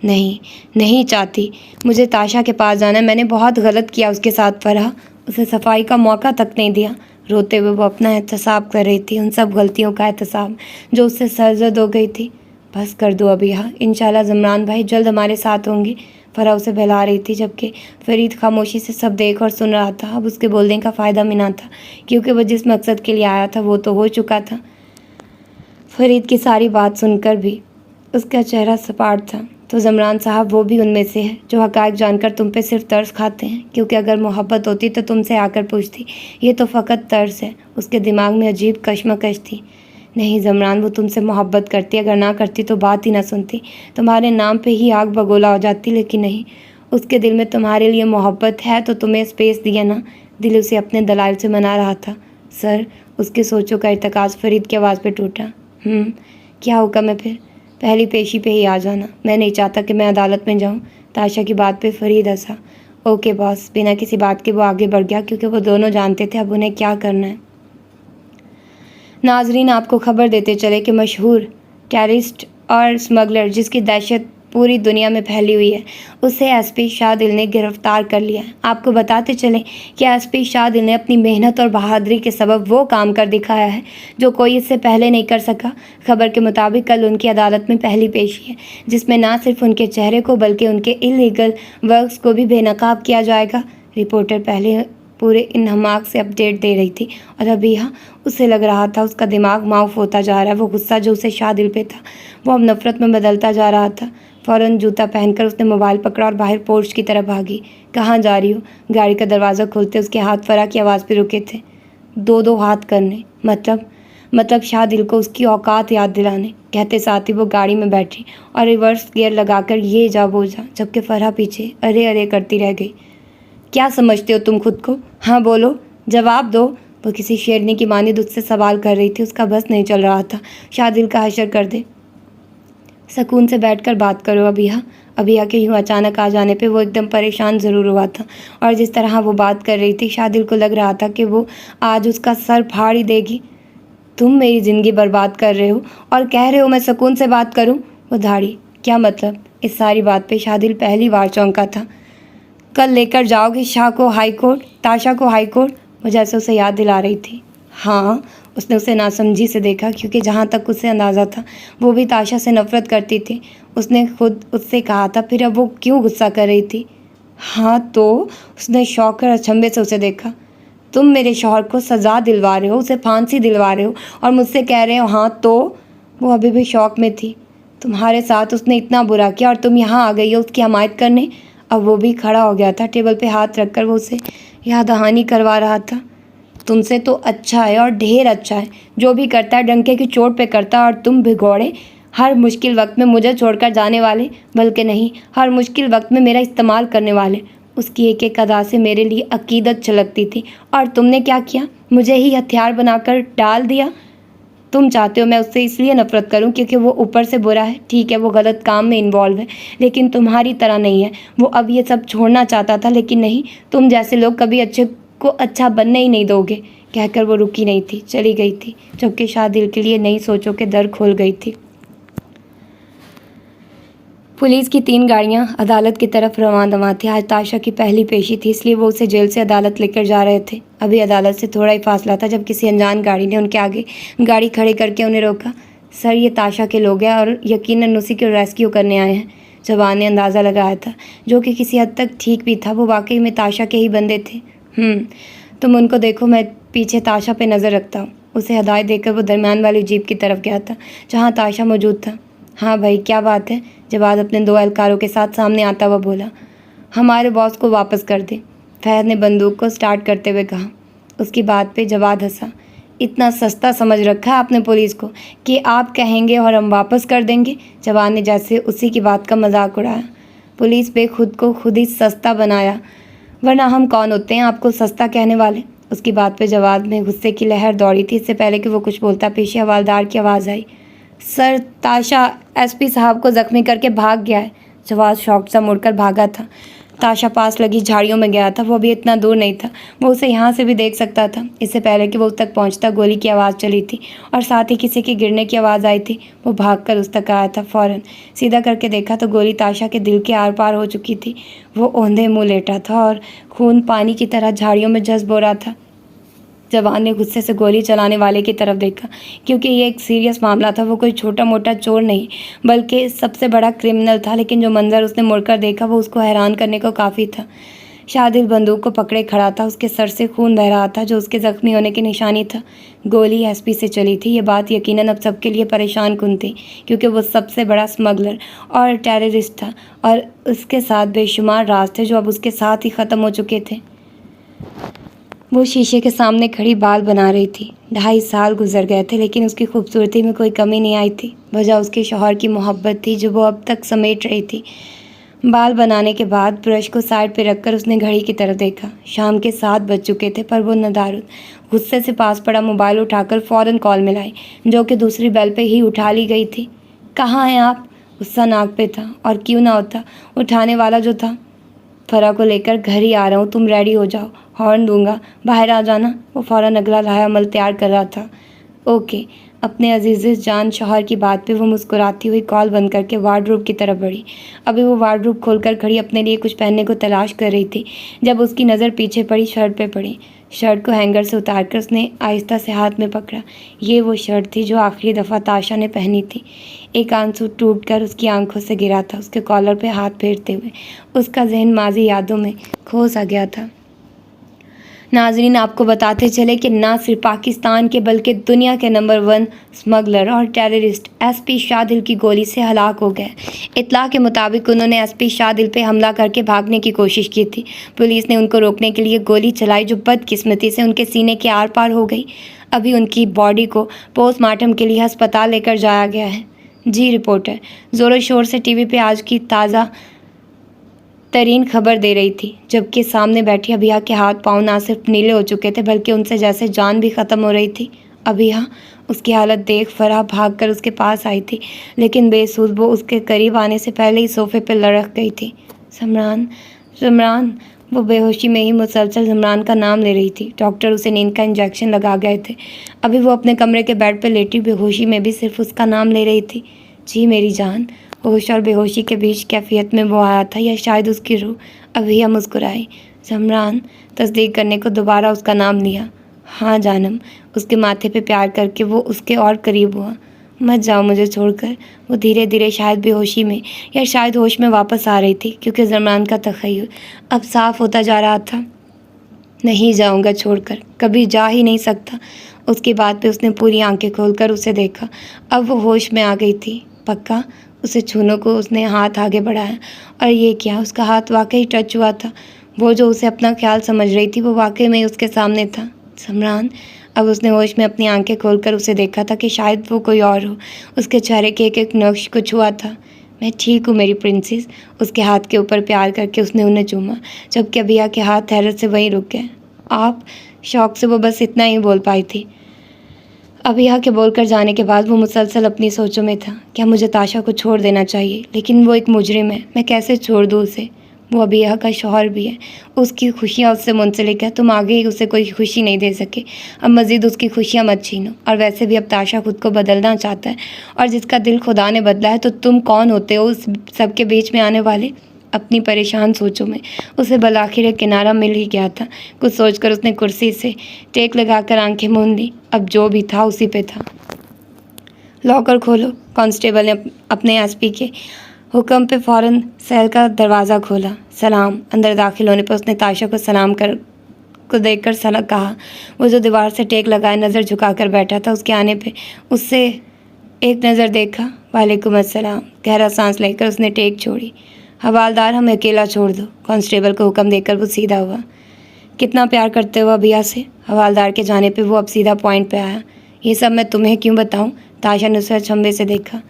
Speaker 1: नहीं, नहीं चाहती। मुझे ताशा के पास जाना है। मैंने बहुत गलत किया उसके साथ फ़रा। उसे सफाई का मौका तक नहीं दिया। रोते हुए वो अपना एहतसाब कर रही थी, उन सब गलतियों का एहतसाब जो उससे सरजद हो गई थी। बस कर दो अबिया, इंशाल्लाह ज़मरान भाई जल्द हमारे साथ होंगे। फ़रा उसे बहला रही थी, जबकि फ़रीद खामोशी से सब देख और सुन रहा था। अब उसके बोलने का फ़ायदा भी ना था, क्योंकि वह जिस मकसद के लिए आया था वो तो हो चुका था। फ़रीद की सारी बात सुनकर भी उसका चेहरा सपाट था। तो ज़मरान साहब वो भी उनमें से है जो हक़ाइक़ जानकर तुम पे सिर्फ तरस खाते हैं, क्योंकि अगर मोहब्बत होती तो तुमसे आकर पूछती। ये तो फ़कत तरस है। उसके दिमाग में अजीब कशमकश थी। नहीं ज़मरान, वो तुमसे मोहब्बत करती। अगर ना करती तो बात ही ना सुनती, तुम्हारे नाम पे ही आग बगोला हो जाती। लेकिन नहीं, उसके दिल में तुम्हारे लिए मोहब्बत है तो तुम्हें स्पेस दिया ना। दिल उसे अपने दलाइल से मना रहा था। सर, उसके सोचों का इर्तिकाज़ फ़रीद की आवाज़ पे टूटा। क्या हुक्म है फिर? पहली पेशी पे ही आ जाना। मैं नहीं चाहता कि मैं अदालत में जाऊं। ताशा की बात पे फ़रीद हंसा। Okay boss. बिना किसी बात के वो आगे बढ़ गया, क्योंकि वो दोनों जानते थे अब उन्हें क्या करना है। नाजरीन, आपको खबर देते चले कि मशहूर टेररिस्ट और स्मगलर जिसकी दहशत पूरी दुनिया में फैली हुई है, उसे एसपी शादिल ने गिरफ्तार कर लिया है। आपको बताते चलें कि एसपी शादिल ने अपनी मेहनत और बहादुरी के सबब वो काम कर दिखाया है जो कोई इससे पहले नहीं कर सका। खबर के मुताबिक कल उनकी अदालत में पहली पेशी है, जिसमें ना सिर्फ उनके चेहरे को बल्कि उनके इलीगल वर्क्स को भी बेनकाब किया जाएगा। रिपोर्टर पहले पूरे इन्हमाक से अपडेट दे रही थी, और अभी यहाँ उसे लग रहा था उसका दिमाग माउफ होता जा रहा है। वो गुस्सा जो उसे शादिल पे था वो अब नफरत में बदलता जा रहा था। फ़ौरन जूता पहनकर उसने मोबाइल पकड़ा और बाहर पोर्च की तरफ भागी। कहाँ जा रही हो? गाड़ी का दरवाज़ा खोलते उसके हाथ फ़रा की आवाज़ पे रुके थे। दो हाथ करने मतलब शादिल को उसकी औकात याद दिलाने। कहते साथ ही वो गाड़ी में बैठी और रिवर्स गियर लगाकर ये जा वो जा, जबकि फ़रा पीछे अरे अरे करती रह गई। क्या समझते हो तुम खुद को? हाँ बोलो, जवाब दो। वो किसी शेरनी की मानिंद उससे सवाल कर रही थी। उसका बस नहीं चल रहा था। शादिल का हशर कर दे। सुकून से बैठकर बात करो अभिया के यूँ अचानक आ जाने पे वो एकदम परेशान ज़रूर हुआ था, और जिस तरह वो बात कर रही थी शादिल को लग रहा था कि वो आज उसका सर फाड़ ही देगी। तुम मेरी ज़िंदगी बर्बाद कर रहे हो और कह रहे हो मैं सुकून से बात करूं? वो दाढ़ी, क्या मतलब? इस सारी बात पे शादिल पहली बार चौंका था। कल लेकर जाओगे शाह को हाई कोर्ट, ताशा को हाई कोर्ट? वो जैसे उसे याद दिला रही थी। हाँ, उसने उसे नासमझी से देखा, क्योंकि जहाँ तक उसे अंदाज़ा था वो भी ताशा से नफ़रत करती थी। उसने खुद उससे कहा था, फिर अब वो क्यों गुस्सा कर रही थी? हाँ तो? उसने शौक और अचंभे से उसे देखा। तुम मेरे शौहर को सज़ा दिलवा रहे हो, उसे फांसी दिलवा रहे हो, और मुझसे कह रहे हो हाँ तो? वो अभी भी शौक में थी। तुम्हारे साथ उसने इतना बुरा किया और तुम यहाँ आ गई हो उसकी हमायत करने। अब वो भी खड़ा हो गया था। टेबल पे हाथ रखकर वो उसे याद दहानी करवा रहा था। तुमसे तो अच्छा है और ढेर अच्छा है। जो भी करता है डंके की चोट पे करता है, और तुम भिगोड़े हर मुश्किल वक्त में मुझे छोड़कर जाने वाले, बल्कि नहीं, हर मुश्किल वक्त में मेरा इस्तेमाल करने वाले। उसकी एक एक अदा से मेरे लिए अकीदत छलकती थी, और तुमने क्या किया? मुझे ही हथियार बनाकर डाल दिया। तुम चाहते हो मैं उससे इसलिए नफ़रत करूं क्योंकि वो ऊपर से बुरा है। ठीक है, वो गलत काम में इन्वॉल्व है, लेकिन तुम्हारी तरह नहीं है। वो अब ये सब छोड़ना चाहता था, लेकिन नहीं, तुम जैसे लोग कभी अच्छे को अच्छा बनने ही नहीं दोगे, कहकर वो रुकी नहीं थी, चली गई थी, जबकि शादिल के लिए नई सोचों के दर खोल गई थी। पुलिस की 3 गाड़ियां अदालत की तरफ रवाना थी। आज ताशा की पहली पेशी थी, इसलिए वो उसे जेल से अदालत लेकर जा रहे थे। अभी अदालत से थोड़ा ही फासला था जब किसी अनजान गाड़ी ने उनके आगे गाड़ी खड़े करके उन्हें रोका। सर, ये ताशा के लोग हैं और यकीनन उसी को रेस्क्यू करने आए हैं। जवान ने अंदाज़ा लगाया था, जो कि किसी हद तक ठीक भी था। वो वाकई में ताशा के ही बंदे थे। तुम उनको देखो, मैं पीछे ताशा पे नज़र रखता हूँ। उसे हदायत देकर वो दरमियान वाली जीप की तरफ गया था, जहाँ ताशा मौजूद था। हाँ भाई, क्या बात है? जवाद अपने 2 एहलकारों के साथ सामने आता हुआ बोला। हमारे बॉस को वापस कर दे, फहद ने बंदूक को स्टार्ट करते हुए कहा। उसकी बात पे जवाद हंसा। इतना सस्ता समझ रखा है आपने पुलिस को कि आप कहेंगे और हम वापस कर देंगे? जवाद ने जैसे उसी की बात का मजाक उड़ाया। पुलिस पे खुद को खुद ही सस्ता बनाया, वरना हम कौन होते हैं आपको सस्ता कहने वाले? उसकी बात पे जवाद में गुस्से की लहर दौड़ी थी। इससे पहले कि वो कुछ बोलता, पीछे हवालदार की आवाज़ आई। सर, ताशा एसपी साहब को जख्मी करके भाग गया है। जवाद शॉक सा मुड़कर भागा था। ताशा पास लगी झाड़ियों में गया था। वो अभी इतना दूर नहीं था, वो उसे यहाँ से भी देख सकता था। इससे पहले कि वो उस तक पहुँचता, गोली की आवाज़ चली थी और साथ ही किसी के गिरने की आवाज़ आई थी। वो भागकर उस तक आया था। फ़ौरन सीधा करके देखा तो गोली ताशा के दिल के आर पार हो चुकी थी। वो औंधे मुँह लेटा था और खून पानी की तरह झाड़ियों में जज्ब हो रहा था। जवान ने गुस्से से गोली चलाने वाले की तरफ देखा, क्योंकि ये एक सीरियस मामला था। वो कोई छोटा मोटा चोर नहीं, बल्कि सबसे बड़ा क्रिमिनल था। लेकिन जो मंजर उसने मुड़कर देखा वो उसको हैरान करने को काफ़ी था। शादिल बंदूक को पकड़े खड़ा था। उसके सर से खून बह रहा था, जो उसके ज़ख्मी होने की निशानी था। गोली एसपी से चली थी। ये बात यकीनन अब सबके लिए परेशान कुन थी, क्योंकि वो सबसे बड़ा स्मगलर और टेररिस्ट था और उसके साथ बेशुमार राज थे जो अब उसके साथ ही ख़त्म हो चुके थे। वो शीशे के सामने खड़ी बाल बना रही थी। 2.5 साल गुजर गए थे, लेकिन उसकी खूबसूरती में कोई कमी नहीं आई थी। वजह उसके शौहर की मोहब्बत थी, जो वो अब तक समेट रही थी। बाल बनाने के बाद ब्रश को साइड पे रखकर उसने घड़ी की तरफ देखा। शाम के 7 बज चुके थे, पर वो नदारुद गुस्से से पास पड़ा मोबाइल उठाकर फ़ौरन कॉल मिलाई, जो कि दूसरी बेल पे ही उठा ली गई थी। कहाँ हैं आप? गुस्सा नाक पे था, और क्यों ना होता, उठाने वाला जो था। फरा को लेकर घर ही आ रहा हूँ, तुम रेडी हो जाओ, हॉर्न दूंगा, बाहर आ जाना। वो फ़ौरन अगला लाया अमल तैयार कर रहा था। ओके। अपने अजीज़ जान शौहर की बात पे वो मुस्कुराती हुई कॉल बंद करके वार्डरोब की तरफ बढ़ी। अभी वो वार्डरोब खोलकर खड़ी अपने लिए कुछ पहनने को तलाश कर रही थी, जब उसकी नज़र पीछे पड़ी शर्ट पे पड़ी। शर्ट को हैंगर से उतारकर उसने आहिस्ता से हाथ में पकड़ा। ये वो शर्ट थी जो आखिरी दफ़ा ताशा ने पहनी थी। एक आंसू टूटकर उसकी आंखों से गिरा था। उसके कॉलर पे हाथ फेरते हुए उसका जहन माजी यादों में खो सा गया था। नाजरीन, आपको बताते चले कि ना सिर्फ पाकिस्तान के बल्कि दुनिया के नंबर 1 स्मगलर और टेररिस्ट एसपी शादिल की गोली से हलाक हो गए। इत्तला के मुताबिक उन्होंने एसपी शादिल पे हमला करके भागने की कोशिश की थी। पुलिस ने उनको रोकने के लिए गोली चलाई, जो बदकिस्मती से उनके सीने के आर पार हो गई। अभी उनकी बॉडी को पोस्टमार्टम के लिए अस्पताल लेकर जाया गया है। जी रिपोर्टर ज़ोरों शोर से टीवी पे आज की ताज़ा तरीन खबर दे रही थी, जबकि सामने बैठी अभिया के हाथ पांव ना सिर्फ नीले हो चुके थे, बल्कि उनसे जैसे जान भी ख़त्म हो रही थी। अभिया, उसकी हालत देख फराह भागकर उसके पास आई थी, लेकिन बेसुध वो उसके करीब आने से पहले ही सोफे पर लड़क गई थी। ज़मरान, ज़मरान। वो बेहोशी में ही मुसलसल ज़मरान का नाम ले रही थी। डॉक्टर उसे नींद का इंजेक्शन लगा गए थे। अभी वो अपने कमरे के बेड पर लेटी बेहोशी में भी सिर्फ उसका नाम ले रही थी। जी मेरी जान। होश और बेहोशी के बीच कैफियत में वो आया था, या शायद उसकी रूह। अभिया मुस्कुराई। ज़मरान। तस्दीक करने को दोबारा उसका नाम लिया। हाँ जानम। उसके माथे पे प्यार करके वो उसके और करीब हुआ। मत जाओ मुझे छोड़कर। वो धीरे धीरे शायद बेहोशी में या शायद होश में वापस आ रही थी, क्योंकि ज़मरान का तख़य्युल अब साफ होता जा रहा था। नहीं जाऊंगा छोड़कर, कभी जा ही नहीं सकता। उसकी बात पे उसने पूरी आंखें खोलकर उसे देखा। अब वो होश में आ गई थी। पक्का? उसे छूने को उसने हाथ आगे बढ़ाया, और ये क्या, उसका हाथ वाकई टच हुआ था। वो जो उसे अपना ख्याल समझ रही थी, वो वाकई में उसके सामने था। ज़मरान। अब उसने होश में अपनी आंखें खोलकर उसे देखा था कि शायद वो कोई और हो। उसके चेहरे के एक एक नक्श को छुआ था। मैं ठीक हूँ मेरी प्रिंसेस। उसके हाथ के ऊपर प्यार करके उसने उन्हें चूमा, जबकि अभिया के हाथ हैरत से वहीं रुक गए। आप? शौक से वो बस इतना ही बोल पाई थी। अभिया के बोलकर जाने के बाद वो मुसलसल अपनी सोचों में था। क्या मुझे ताशा को छोड़ देना चाहिए? लेकिन वो एक मुजरिम है, मैं कैसे छोड़ दूँ उसे? वो अबिया का शौहर भी है, उसकी खुशियाँ उससे मुंसलिक है। तुम आगे ही उसे कोई खुशी नहीं दे सके, अब मज़ीद उसकी खुशियाँ मत छीनो। और वैसे भी अब ताशा खुद को बदलना चाहता है, और जिसका दिल खुदा ने बदला है तो तुम कौन होते हो उस सबके बीच में आने वाले। अपनी परेशान सोचों में उसे बलाखिर एक किनारा मिल ही गया था। कुछ सोचकर उसने कुर्सी से टेक लगाकर आंखें मूंद ली। अब जो भी था उसी पे था। लॉकर खोलो, कांस्टेबल ने अपने एसपी के हुक्म पे फ़ौरन सेल का दरवाज़ा खोला। सलाम। अंदर दाखिल होने पर उसने ताशा को सलाम कर को देखकर सलाम कहा। वो जो दीवार से टेक लगाए नज़र झुकाकर बैठा था, उसके आने पे उससे एक नज़र देखा। वालेकुम अस्सलाम। गहरा सांस लेकर उसने टेक छोड़ी। हवालदार, हमें अकेला छोड़ दो, कांस्टेबल को हुक्म देकर वो सीधा हुआ। कितना प्यार करते हो अबिया से? हवालदार के जाने पे वो अब सीधा पॉइंट पे आया। ये सब मैं तुम्हें क्यों बताऊं? ताशा ने उसे अचंभे से देखा।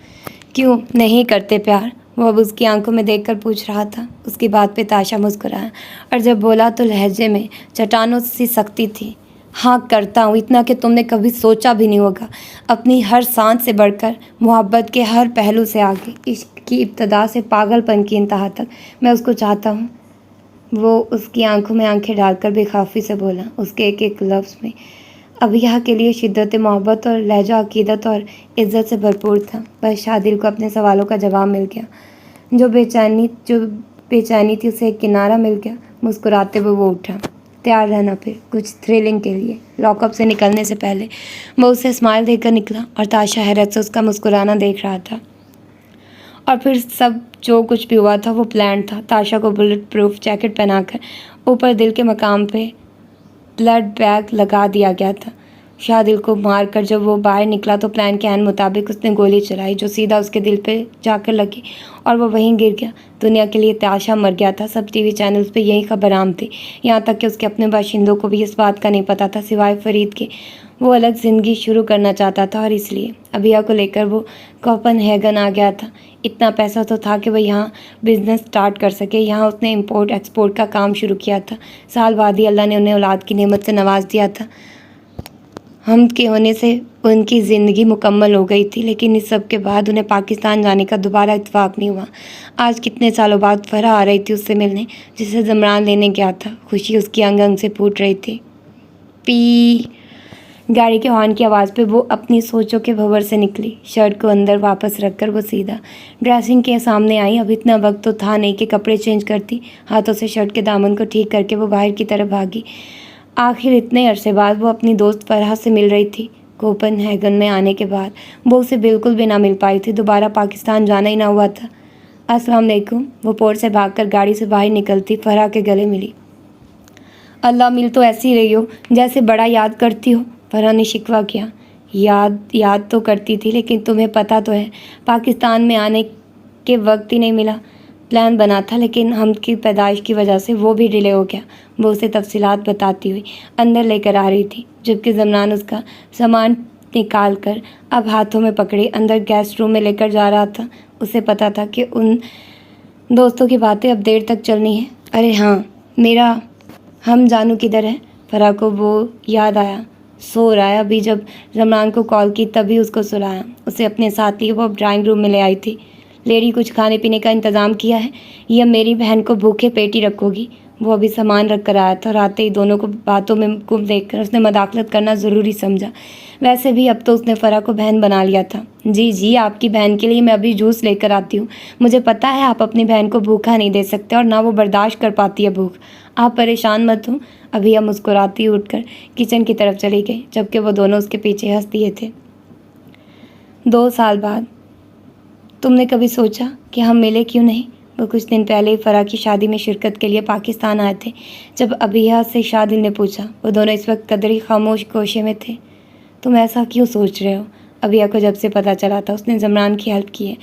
Speaker 1: क्यों नहीं करते प्यार? वो अब उसकी आंखों में देखकर पूछ रहा था। उसकी बात पे ताशा मुस्कुराया, और जब बोला तो लहजे में चट्टानों सी सख्ती थी। हाँ करता हूँ, इतना कि तुमने कभी सोचा भी नहीं होगा। अपनी हर सांस से बढ़कर, मोहब्बत के हर पहलू से आगे, इश्क की इब्तदा से पागलपन की इंतहा तक मैं उसको चाहता हूँ। वो उसकी आंखों में आंखें डालकर बेखौफी से बोला। उसके एक एक लफ्ज़ में अबिया के लिए शिद्दत मोहब्बत और लहजा अकीदत और इज़्ज़त से भरपूर था। बस शादिल को अपने सवालों का जवाब मिल गया। जो बेचैनी थी उसे एक किनारा मिल गया। मुस्कुराते हुए वो उठा। तैयार रहना फिर कुछ थ्रिलिंग के लिए। लॉकअप से निकलने से पहले वो उसे स्माइल देकर निकला, और ताशा हैरत से उसका मुस्कुराना देख रहा था। और फिर सब जो कुछ भी हुआ था वो प्लान था। ताशा को बुलेट प्रूफ जैकेट पहनाकर ऊपर दिल के मकाम पे ब्लड बैग लगा दिया गया था। शादिल को मारकर जब वो बाहर निकला तो प्लान के मुताबिक उसने गोली चलाई, जो सीधा उसके दिल पे जाकर लगी, और वो वहीं गिर गया। दुनिया के लिए ताशा मर गया था। सब टीवी चैनल्स पे यही खबर आम थी, यहाँ तक कि उसके अपने बाशिंदों को भी इस बात का नहीं पता था, सिवाय फरीद के। वो अलग ज़िंदगी शुरू करना चाहता था, और इसलिए अबिया को लेकर वो कोपेनहेगन आ गया था। इतना पैसा तो था कि वह यहाँ बिज़नेस स्टार्ट कर सके। यहाँ उसने इंपोर्ट एक्सपोर्ट का काम शुरू किया था। साल बाद ही अल्लाह ने उन्हें औलाद की नेमत से नवाज दिया था। हम के होने से उनकी ज़िंदगी मुकम्मल हो गई थी, लेकिन इस सब के बाद उन्हें पाकिस्तान जाने का दोबारा इत्तेफाक नहीं हुआ। आज कितने सालों बाद फरह आ रही थी उससे मिलने, जिसे ज़मरान लेने गया था। खुशी उसकी अंग अंग से फूट रही थी। पी गाड़ी के हॉर्न की आवाज़ पे वो अपनी सोचों के भंवर से निकली। शर्ट को अंदर वापस रखकर वो सीधा ड्रेसिंग के सामने आई। अब इतना वक्त तो था नहीं कि कपड़े चेंज करती। हाथों से शर्ट के दामन को ठीक करके वो बाहर की तरफ भागी। आखिर इतने अरसे बाद वो अपनी दोस्त फरहा से मिल रही थी। कोपेनहेगन में आने के बाद वो उसे बिल्कुल भी ना मिल पाई थी। दोबारा पाकिस्तान जाना ही ना हुआ था। अस्सलाम वालेकुम। वो पोर्ट से भागकर गाड़ी से बाहर निकलती फरहा के गले मिली। अल्लाह, मिल तो ऐसी रही हो जैसे बड़ा याद करती हो। फरहा ने शिकवा किया। याद तो करती थी, लेकिन तुम्हें पता तो है पाकिस्तान में आने के वक्त ही नहीं मिला। प्लान बना था, लेकिन हम की पैदाइश की वजह से वो भी डिले हो गया। वो उसे तफसीलात बताती हुई अंदर लेकर आ रही थी, जबकि ज़मरान उसका सामान निकाल कर अब हाथों में पकड़े अंदर गेस्ट रूम में लेकर जा रहा था। उसे पता था कि उन दोस्तों की बातें अब देर तक चलनी है। अरे हाँ, मेरा हम जानू किधर है? फरहा को वो याद आया। सो रहा है। अभी जब ज़मरान को कॉल की तभी उसको सुलाया। उसे अपने साथ लिए वो अब ड्राइंग रूम में ले आई थी। लेडी, कुछ खाने पीने का इंतज़ाम किया है या मेरी बहन को भूखे पेट ही रखोगी? वो अभी सामान रख कर आया था, और आते ही दोनों को बातों में गुम देखकर उसने मदाखलत करना ज़रूरी समझा। वैसे भी अब तो उसने फरहा को बहन बना लिया था। जी, आपकी बहन के लिए मैं अभी जूस लेकर आती हूँ। मुझे पता है आप अपनी बहन को भूखा नहीं दे सकते, और ना वो बर्दाश्त कर पाती है भूख। आप परेशान मत हो। अभी हम मुस्कुराती उठकर किचन की तरफ चली गई, जबकि वो दोनों उसके पीछे हंस दिए थे। 2 साल बाद तुमने कभी सोचा कि हम मिले क्यों नहीं? वो कुछ दिन पहले ही फरहा की शादी में शिरकत के लिए पाकिस्तान आए थे। जब अबिया से शादिल ने पूछा, वो दोनों इस वक्त कदरी खामोश गोशे में थे। तुम ऐसा क्यों सोच रहे हो? अबिया को जब से पता चला था उसने ज़मरान की हेल्प की है,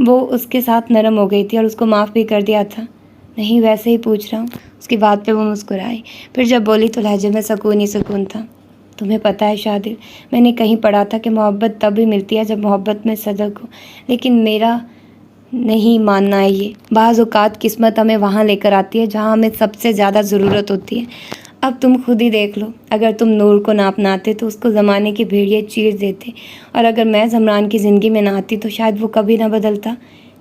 Speaker 1: वो उसके साथ नरम हो गई थी और उसको माफ़ भी कर दिया था। नहीं, वैसे ही पूछ रहा हूँ। उसकी बात पे वो मुस्कुराई। फिर जब बोली तो लहजे में सुकून ही सुकून था। तुम्हें पता है शादिल, मैंने कहीं पढ़ा था कि मोहब्बत तब भी मिलती है जब मोहब्बत में सदक हो, लेकिन मेरा नहीं मानना है ये। बाज़ औक़ात किस्मत हमें वहाँ लेकर आती है जहाँ हमें सबसे ज़्यादा ज़रूरत होती है। अब तुम खुद ही देख लो, अगर तुम नूर को ना अपनाते तो उसको ज़माने की भेड़िए चीर देते, और अगर मैं ज़मरान की ज़िंदगी में ना आती तो शायद वो कभी ना बदलता।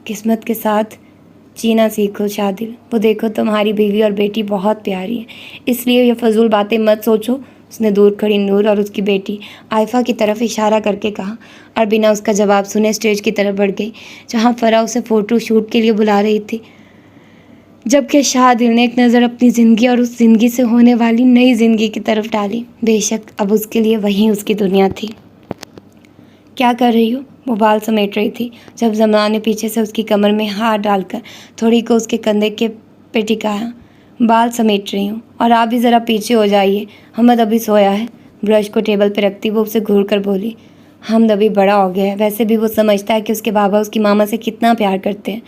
Speaker 1: किस्मत के साथ जीना सीखो शादिल, वो देखो तुम्हारी बीवी और बेटी बहुत प्यारी है, इसलिए ये फजूल बातें मत सोचो। उसने दूर खड़ी नूर और उसकी बेटी आयफा की तरफ इशारा करके कहा और बिना उसका जवाब सुने स्टेज की तरफ बढ़ गई जहाँ फरा उसे फ़ोटो शूट के लिए बुला रही थी। जबकि शादिल ने एक नज़र अपनी ज़िंदगी और उस ज़िंदगी से होने वाली नई ज़िंदगी की तरफ डाली। बेशक अब उसके लिए वहीं उसकी दुनिया थी। क्या कर रही हो? वो बाल समेट रही थी जब जमना ने पीछे से उसकी कमर में हाथ डालकर थोड़ी को उसके कंधे के पे टिकाया। बाल समेट रही हूँ और आप भी ज़रा पीछे हो जाइए, हमद अभी सोया है। ब्रश को टेबल पर रखती वो उसे घूर कर बोली, हमद अभी बड़ा हो गया है, वैसे भी वो समझता है कि उसके बाबा उसकी मामा से कितना प्यार करते हैं।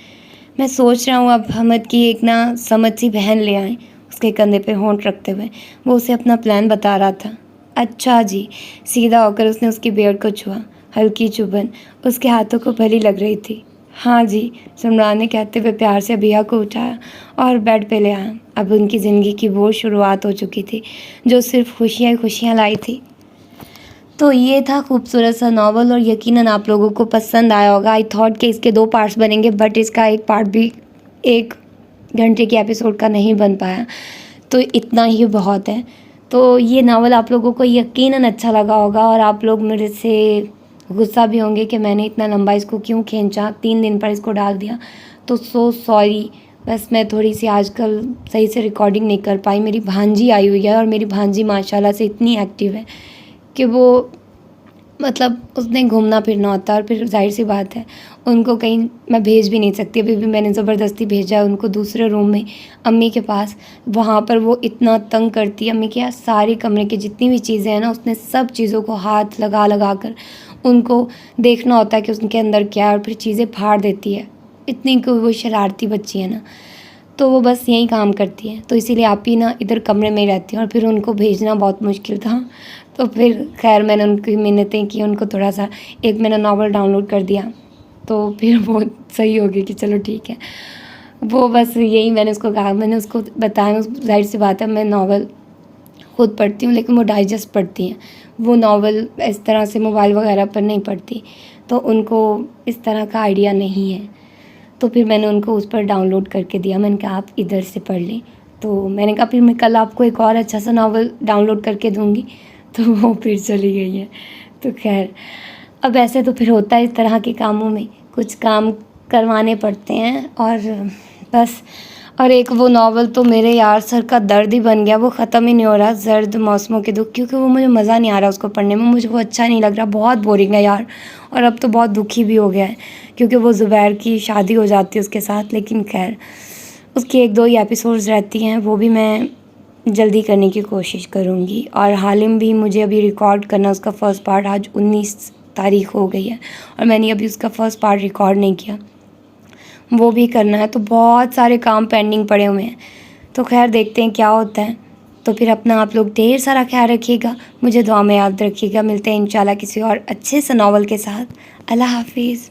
Speaker 1: मैं सोच रहा हूँ अब हमद की एक ना समझ सी बहन ले आएँ। उसके कंधे पे होंठ रखते हुए वो उसे अपना प्लान बता रहा था। अच्छा जी। सीधा होकर उसने उसकी बियर्ड को छुआ। हल्की चुभन उसके हाथों को भली लग रही थी। हाँ जी, सुमरान ने कहते हुए प्यार से अबिया को उठाया और बेड पे ले आया। अब उनकी ज़िंदगी की वो शुरुआत हो चुकी थी जो सिर्फ खुशियाँ ही खुशियाँ लाई थी। तो ये था खूबसूरत सा नावल और यकीनन आप लोगों को पसंद आया होगा। आई थॉट कि इसके 2 पार्ट्स बनेंगे बट इसका एक पार्ट भी 1 घंटे के एपिसोड का नहीं बन पाया, तो इतना ही बहुत है। तो ये नावल आप लोगों को यकीनन अच्छा लगा होगा और आप लोग मेरे से गुस्सा भी होंगे कि मैंने इतना लंबा इसको क्यों खींचा, 3 दिन पर इसको डाल दिया, तो सो सॉरी। बस मैं थोड़ी सी आजकल सही से रिकॉर्डिंग नहीं कर पाई। मेरी भांजी आई हुई है और मेरी भांजी माशाल्लाह से इतनी एक्टिव है कि वो मतलब उसने घूमना फिरना होता है और फिर जाहिर सी बात है उनको कहीं मैं भेज भी नहीं सकती। अभी भी मैंने ज़बरदस्ती भेजा है उनको दूसरे रूम में अम्मी के पास। वहाँ पर वो इतना तंग करती है अम्मी के यहाँ, सारे कमरे की जितनी भी चीज़ें हैं ना उसने सब चीज़ों को हाथ लगा लगा कर उनको देखना होता है कि उनके अंदर क्या है और फिर चीज़ें फाड़ देती है। इतनी को वो शरारती बच्ची है ना, तो वो बस यही काम करती है। तो इसीलिए आप ही ना इधर कमरे में ही रहती हैं और फिर उनको भेजना बहुत मुश्किल था। तो फिर खैर मैंने उनकी मिन्नतें की, उनको थोड़ा सा एक मैंने नावल डाउनलोड कर दिया तो फिर वो सही हो गई कि चलो ठीक है। वो बस यही मैंने उसको कहा, मैंने उसको बताया जाहिर सी बात है मैं नावल खुद पढ़ती हूँ लेकिन वो डाइजेस्ट पढ़ती हैं। वो नावल इस तरह से मोबाइल वगैरह पर नहीं पढ़ती, तो उनको इस तरह का आइडिया नहीं है। तो फिर मैंने उनको उस पर डाउनलोड करके दिया। मैंने कहा आप इधर से पढ़ लें। तो मैंने कहा फिर मैं कल आपको एक और अच्छा सा नावल डाउनलोड करके दूँगी। तो वो फिर चली गई है। तो खैर अब ऐसे तो फिर होता है इस तरह के कामों में, कुछ काम करवाने पड़ते हैं और बस। और एक वो नावल तो मेरे यार सर का दर्द ही बन गया, वो ख़त्म ही नहीं हो रहा, ज़र्द मौसमों के दुख, क्योंकि वो मुझे मज़ा नहीं आ रहा उसको पढ़ने में, मुझे वो अच्छा नहीं लग रहा, बहुत बोरिंग है यार। और अब तो बहुत दुखी भी हो गया है क्योंकि वो ज़ुबैर की शादी हो जाती है उसके साथ। लेकिन खैर उसकी 1-2 ही एपिसोड्स रहती हैं, वो भी मैं जल्दी करने की कोशिश करूँगी। और हालिम भी मुझे अभी रिकॉर्ड करना, उसका फ़र्स्ट पार्ट आज 19 तारीख हो गई है और मैंने अभी उसका फ़र्स्ट पार्ट रिकॉर्ड नहीं किया, वो भी करना है। तो बहुत सारे काम पेंडिंग पड़े हुए हैं। तो खैर देखते हैं क्या होता है। तो फिर अपना आप लोग ढेर सारा ख्याल रखिएगा, मुझे दुआ में याद रखिएगा। मिलते हैं इंशाल्लाह किसी और अच्छे से नावल के साथ। अल्लाह हाफिज़।